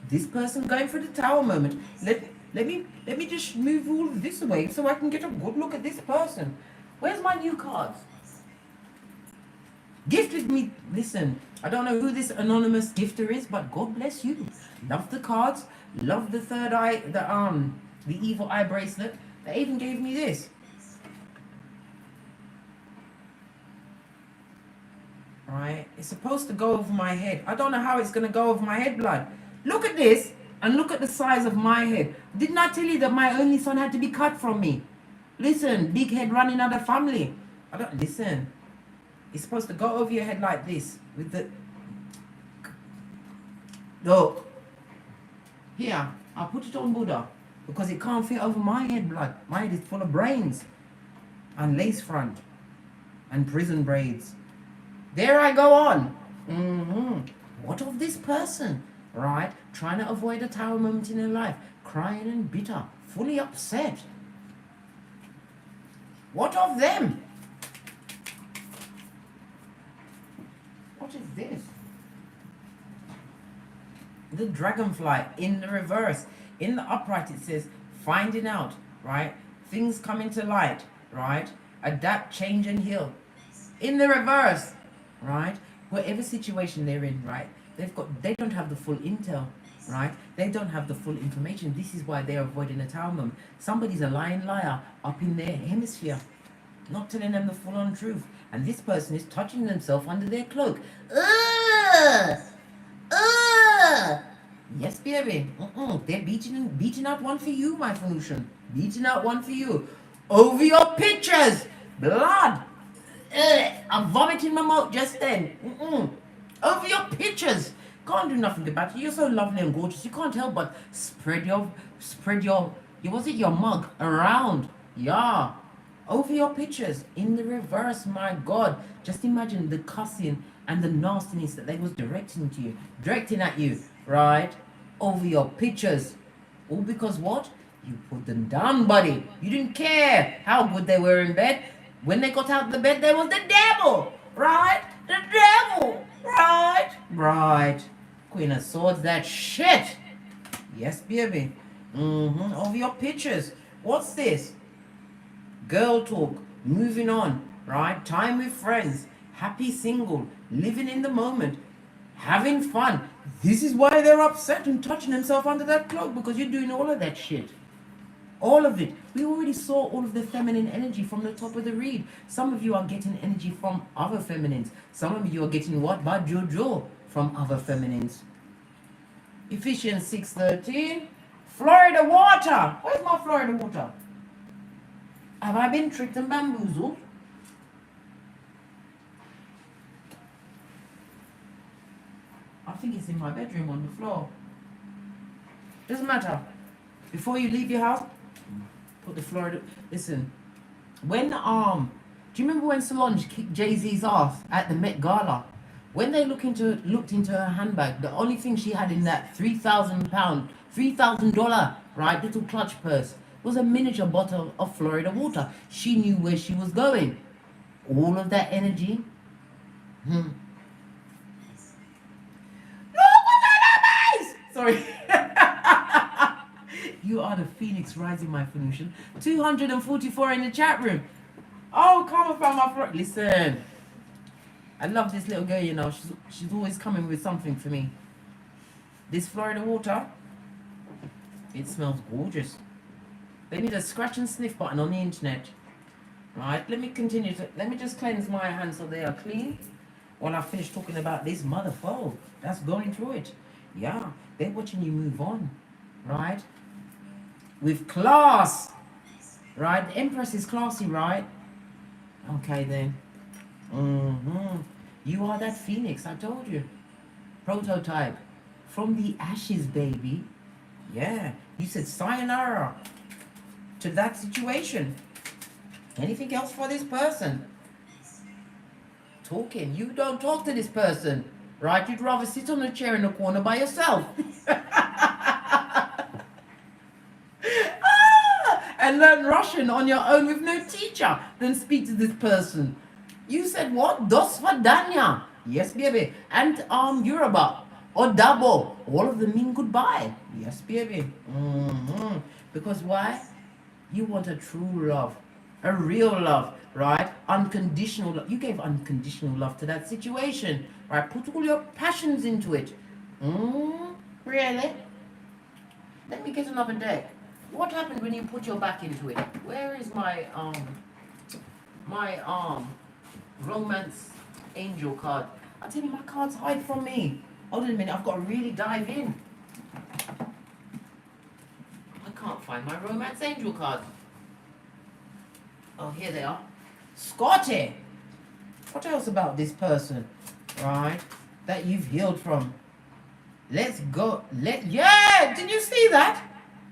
This person going for the tower moment. Let me just move all of this away so I can get a good look at this person. Where's my new cards? Gifted me. Listen, I don't know who this anonymous gifter is, but God bless you. Love the cards. Love the third eye, the evil eye bracelet. They even gave me this. Right? It's supposed to go over my head. I don't know how it's going to go over my head, blood. Look at this and look at the size of my head. Didn't I tell you that my only son had to be cut from me? Listen, big head running out of family. I don't listen. It's supposed to go over your head like this with the look. Here, I'll put it on Buddha because it can't fit over my head, blood. My head is full of brains and lace front and prison braids. There I go on. What of this person? Right? Trying to avoid a tower moment in her life. Crying and bitter. Fully upset. What of them? What is this? The dragonfly in the reverse. In the upright it says, finding out, right? Things coming to light, right? Adapt, change and heal. In the reverse, right? Whatever situation they're in, right? They don't have the full intel, right? They don't have the full information. This is why they're avoiding a tower moment. Somebody's a lying liar up in their hemisphere, not telling them the full on truth. And this person is touching themselves under their cloak. Yes, baby. They're beating out one for you, my Phoenician. Beating out one for you. Over your pictures. Blood. I'm vomiting my mouth just then. Over your pictures. Can't do nothing about it. You're so lovely and gorgeous. You can't help but spread your your mug around. Yeah. Over your pictures. In the reverse, my God. Just imagine the cussing and the nastiness that they was directing at you, right? Over your pictures. All because what? You put them down, buddy. You didn't care how good they were in bed. When they got out of the bed, there was the devil, right? The devil, right? Right. Queen of Swords, that shit. Yes, baby. Over your pictures. What's this? Girl talk. Moving on, right? Time with friends. Happy single. Living in the moment. Having fun. This is why they're upset and touching themselves under that cloak, because you're doing all of that shit. All of it. We already saw all of the feminine energy from the top of the read. Some of you are getting energy from other feminines. Some of you are getting what? By Jojo from other feminines. Ephesians 6:13. Florida water. Where's my Florida water? Have I been tricked and bamboozled? I think it's in my bedroom on the floor. Doesn't matter. Before you leave your house, put the Florida. Listen, when do you remember when Solange kicked Jay-Z's ass at the Met Gala? When they looked into her handbag, the only thing she had in that $3,000, right, little clutch purse was a miniature bottle of Florida water. She knew where she was going. All of that energy. Sorry. You are the phoenix rising, my Phoenician. 244 in the chat room. Oh, come from my front. Listen. I love this little girl, you know. She's always coming with something for me. This Florida water, it smells gorgeous. They need a scratch and sniff button on the internet. Right, let me just cleanse my hands so they are clean while I finish talking about this motherfucker that's going through it. Yeah, they're watching you move on, right? With class, right? The Empress is classy, right? Okay then. You are that phoenix, I told you. Prototype. From the ashes, baby. Yeah, you said sayonara to that situation. Anything else for this person? Talking. You don't talk to this person, right? You'd rather sit on a chair in the corner by yourself. And learn Russian on your own with no teacher than speak to this person. You said what? Dos for Danya. Yes, baby. And Yoruba or Dabo. All of them mean goodbye. Yes, baby. Because why? You want a true love, a real love, right? Unconditional love. You gave unconditional love to that situation, right? Put all your passions into it. Really? Let me get another deck. What happened when you put your back into it? Where is my romance angel card? I tell you, my cards hide from me. Hold on a minute, I've got to really dive in. I can't find my romance angel card. Oh, here they are. Scotty! What else about this person, right, that you've healed from? Let's go. Yeah, did you see that?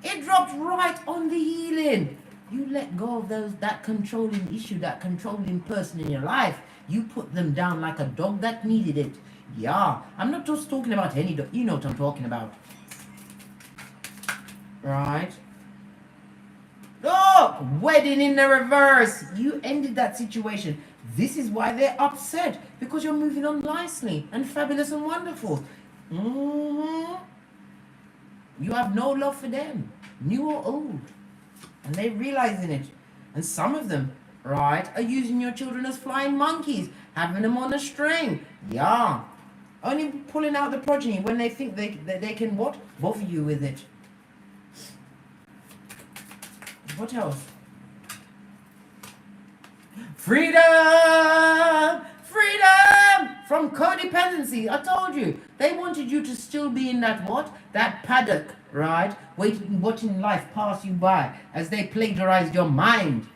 It dropped right on the healing. You let go of that controlling issue, that controlling person in your life. You put them down like a dog that needed it. Yeah, I'm not just talking about any dog. You know what I'm talking about. Right? Look, wedding in the reverse. You ended that situation. This is why they're upset. Because you're moving on nicely and fabulous and wonderful. You have no love for them, new or old. And they're realizing it. And some of them, right, are using your children as flying monkeys, having them on a string. Yeah. Only pulling out the progeny when they think they can what? Bother you with it. What else? Freedom! Freedom! From codependency. I told you. They wanted you to still be in that what? That paddock, right? Waiting, watching life pass you by as they plagiarized your mind.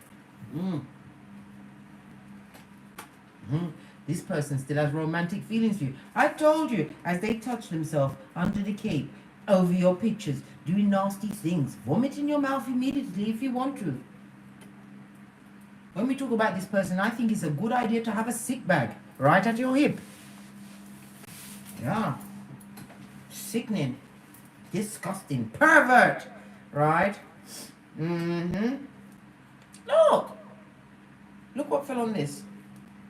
This person still has romantic feelings for you. I told you, as they touch themselves under the cape, over your pictures, doing nasty things, vomit in your mouth immediately if you want to. When we talk about this person, I think it's a good idea to have a sick bag right at your hip. Yeah. Sickening. Disgusting. Pervert. Right? Look. Look what fell on this.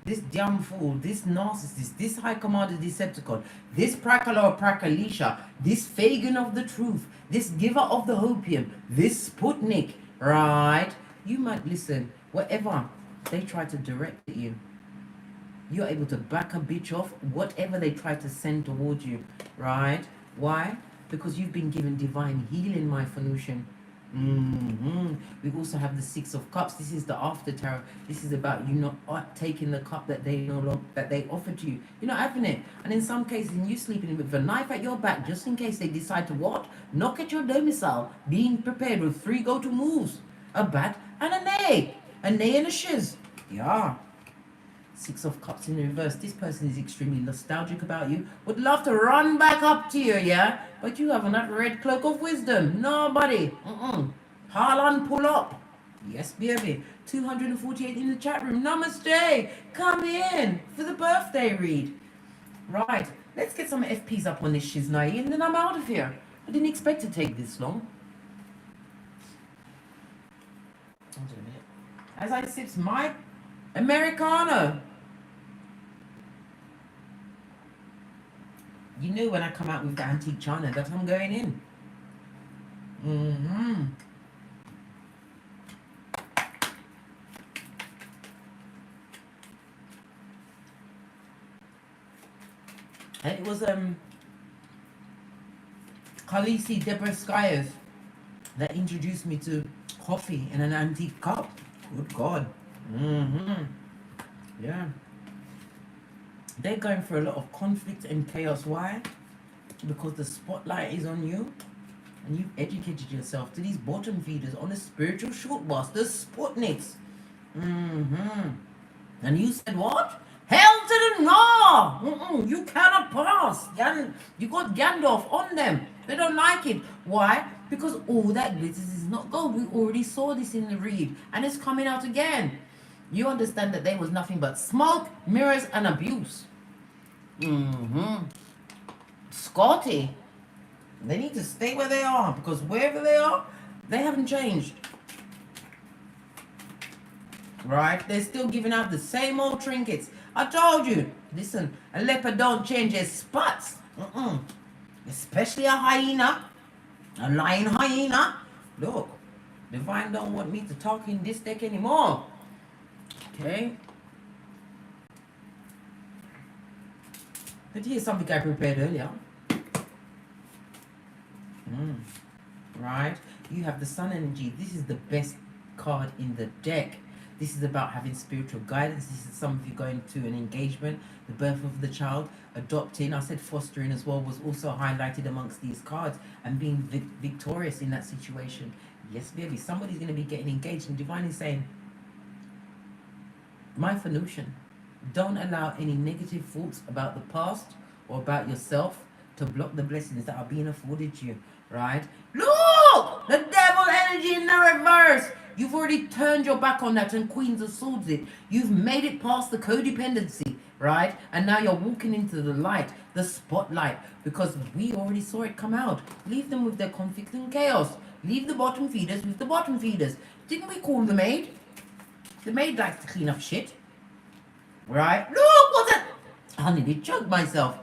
This damn fool, this narcissist, this high commander Decepticon, this Prakala or Prakalisha, this Fagin of the truth, this giver of the hopium, this Sputnik, right? You might listen, whatever they try to direct at you, you're able to back a bitch off, whatever they try to send towards you, right? Why? Because you've been given divine healing, my Phoenician. We also have the Six of Cups. This is the after tarot. This is about you not taking the cup that they offered you. You're not having it. And in some cases, you sleeping with a knife at your back just in case they decide to what? Knock at your domicile. Being prepared with 3 go-to moves. A bat and a nay. A nay and a shiz. Yeah. Six of Cups in the reverse. This person is extremely nostalgic about you. Would love to run back up to you, yeah? But you haven't that red cloak of wisdom. Nobody. Harlan, pull up. Yes, baby. 248 in the chat room. Namaste. Come in for the birthday read. Right. Let's get some FPs up on this shiznai and then I'm out of here. I didn't expect to take this long. Hold on a minute. As I sips my Americano. You knew when I come out with the antique china that I'm going in. And it was Khaleesi Debreskayas that introduced me to coffee in an antique cup. Good God. Yeah. They're going through a lot of conflict and chaos. Why? Because the spotlight is on you and you've educated yourself to these bottom feeders on a spiritual short bus, the Sputniks. And you said what? Hell to the no! You cannot pass. You got Gandalf on them. They don't like it. Why? Because all that glitters is not gold. We already saw this in the read and it's coming out again. You understand that there was nothing but smoke, mirrors, and abuse. Scotty, they need to stay where they are because wherever they are, they haven't changed. right? They're still giving out the same old trinkets. I told you, listen, a leopard don't change his spots. Especially a hyena, a lion hyena. Look, Divine don't want me to talk in this deck anymore. Okay. But here's something I prepared earlier. Right? You have the sun energy. This is the best card in the deck. This is about having spiritual guidance. This is some of you going to an engagement, the birth of the child, adopting. I said fostering as well was also highlighted amongst these cards, and being victorious in that situation. Yes, baby, somebody's going to be getting engaged, and Divine is saying, my Venusian, don't allow any negative thoughts about the past or about yourself to block the blessings that are being afforded you, right? Look! The devil energy in the reverse! You've already turned your back on that and Queens of Swords it. You've made it past the codependency, right? And now you're walking into the light, the spotlight, because we already saw it come out. Leave them with their conflict and chaos. Leave the bottom feeders with the bottom feeders. Didn't we call the maid? The maid likes to clean up shit. Right? Look, what's that? I nearly choked myself.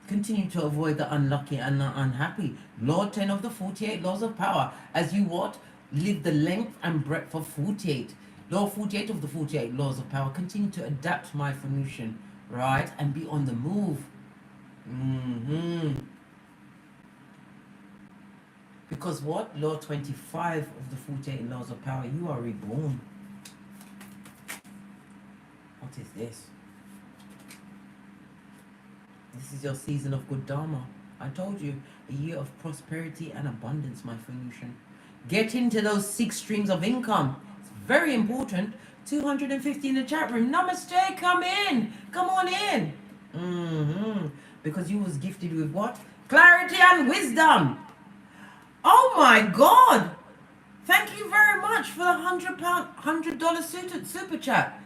Continue to avoid the unlucky and the unhappy. Lord 10 of the 48 laws of power. As you what? Live the length and breadth of 48. Law 48 of the 48 laws of power. Continue to adapt, my Venusian. Right? And be on the move. Because what? Law 25 of the 48 laws of power. You are reborn. What is this? This is your season of good dharma. I told you, a year of prosperity and abundance, my Venusian. Get into those 6 streams of income. It's very important. 250 in the chat room. Namaste, come in. Come on in. Because you was gifted with what? Clarity and wisdom. Oh my God. Thank you very much for the $100 super chat.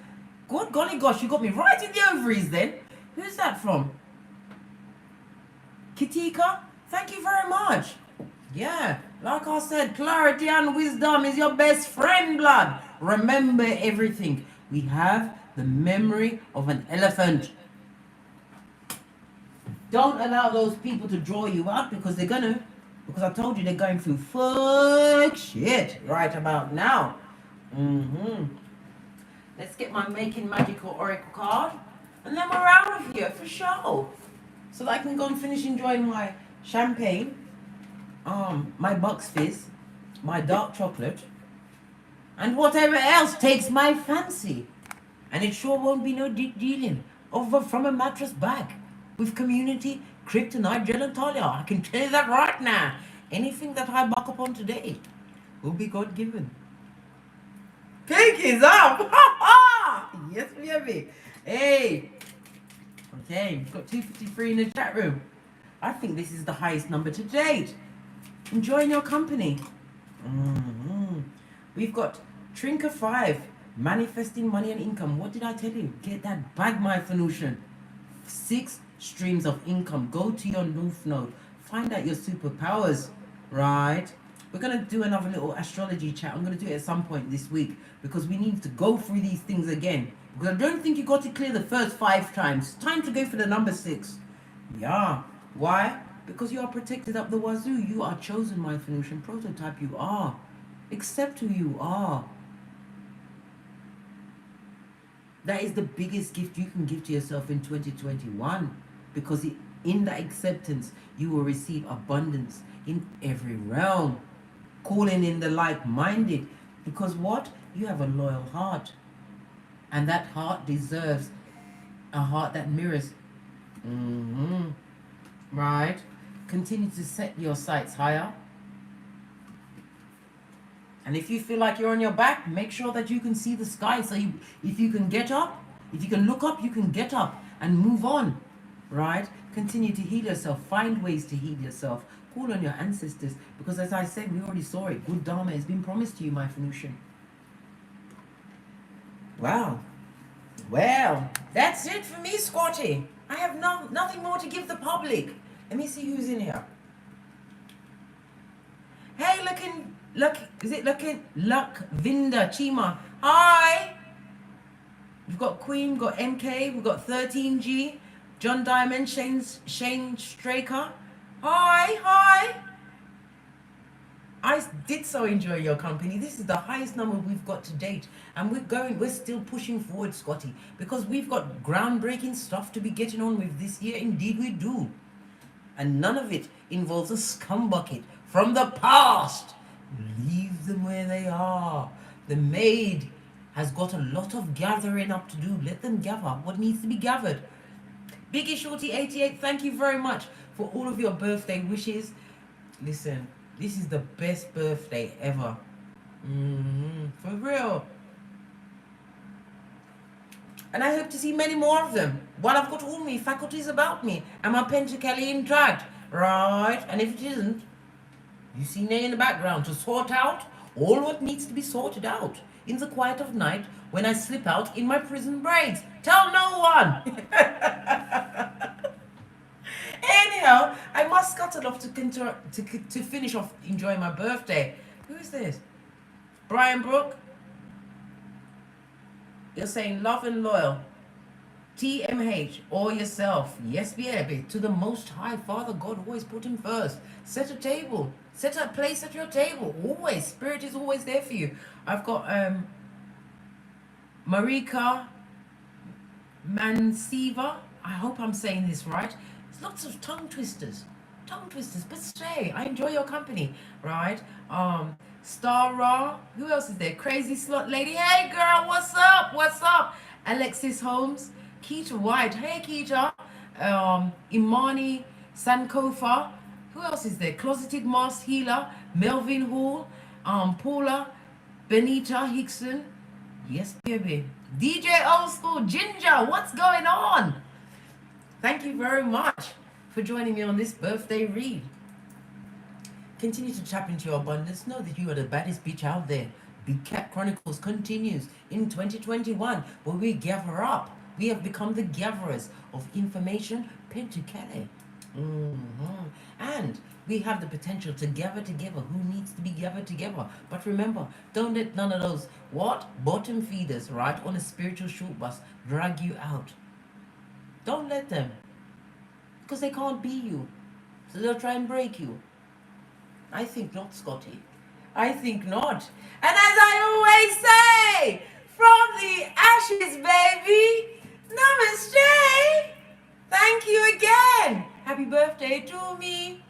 Good golly gosh, you got me right in the ovaries then. Who's that from? Kitika? Thank you very much. Yeah, like I said, clarity and wisdom is your best friend, blood. Remember everything. We have the memory of an elephant. Don't allow those people to draw you out because they're gonna. Because I told you they're going through fuck shit right about now. Let's get my Making Magical Oracle card. And then we're out of here for sure. So that I can go and finish enjoying my champagne, my Bucks Fizz, my dark chocolate, and whatever else takes my fancy. And it sure won't be no deep dealing over from a mattress bag with community, kryptonite, genitalia. I can tell you that right now. Anything that I buck upon today will be God-given. Cake is up! Yes, baby. Hey. Okay, we've got 253 in the chat room. I think this is the highest number to date. Enjoying your company. We've got Trinker 5. Manifesting money and income. What did I tell you? Get that bag, my Venusian. 6 streams of income. Go to your North Node. Find out your superpowers. Right? We're going to do another little astrology chat. I'm going to do it at some point this week. Because we need to go through these things again. Because I don't think you got to clear the first 5 times. It's time to go for the number 6. Yeah. Why? Because you are protected up the wazoo. You are chosen, my Venusian prototype. You are. Accept who you are. That is the biggest gift you can give to yourself in 2021. Because in that acceptance, you will receive abundance in every realm. Calling in the like-minded. Because what? You have a loyal heart. And that heart deserves a heart that mirrors. Right? Continue to set your sights higher. And if you feel like you're on your back, make sure that you can see the sky. So if you can get up, if you can look up, you can get up and move on. Right? Continue to heal yourself. Find ways to heal yourself. Call on your ancestors. Because as I said, we already saw it. Good dharma has been promised to you, my Venusian. Wow. Well, that's it for me, Scotty. I have nothing more to give the public. Let me see who's in here. Hey, Luck Vinda Chima. Hi. We've got Queen, we've got MK, we've got 13G, John Diamond, Shane Straker. Hi. I did so enjoy your company. This is the highest number we've got to date. And we're still pushing forward, Scotty, because we've got groundbreaking stuff to be getting on with this year. Indeed we do. And none of it involves a scumbucket from the past. Leave them where they are. The maid has got a lot of gathering up to do. Let them gather what needs to be gathered. Biggie Shorty 88, thank you very much for all of your birthday wishes. Listen, this is the best birthday ever. For real. And I hope to see many more of them. While I've got all my faculties about me and my Pentacally intact. Right? And if it isn't, you see Nay in the background to sort out all what needs to be sorted out in the quiet of night when I slip out in my prison braids. Tell no one. Anyhow, I must scuttle off to finish off enjoying my birthday. Who is this? Brian Brook? You're saying love and loyal. TMH, or yourself. Yes, baby. To the Most High Father God, always put him first. Set a table. Set a place at your table. Always. Spirit is always there for you. I've got Marika Mansiva. I hope I'm saying this right. There's lots of tongue twisters. But stay. I enjoy your company. Right? Star Ra. Who else is there? Crazy Slot Lady. Hey girl, what's up? Alexis Holmes. Keita White. Hey Keita. Imani Sankofa. Who else is there? Closeted Masked Healer. Melvin Hall. Paula. Benita Hickson. Yes, baby. DJ Old School Ginger. What's going on? Thank you very much for joining me on this birthday read. Continue to tap into your abundance. Know that you are the baddest bitch out there. Big Cat Chronicles continues in 2021, where we gather up. We have become the gatherers of information, Pentacally. And we have the potential to gather together who needs to be gathered together. But remember, don't let none of those, bottom feeders, right, on a spiritual short bus drag you out. Don't let them. Because they can't be you. So they'll try and break you. I think not, Scotty. I think not. And as I always say, from the ashes, baby, namaste. Thank you again. Happy birthday to me.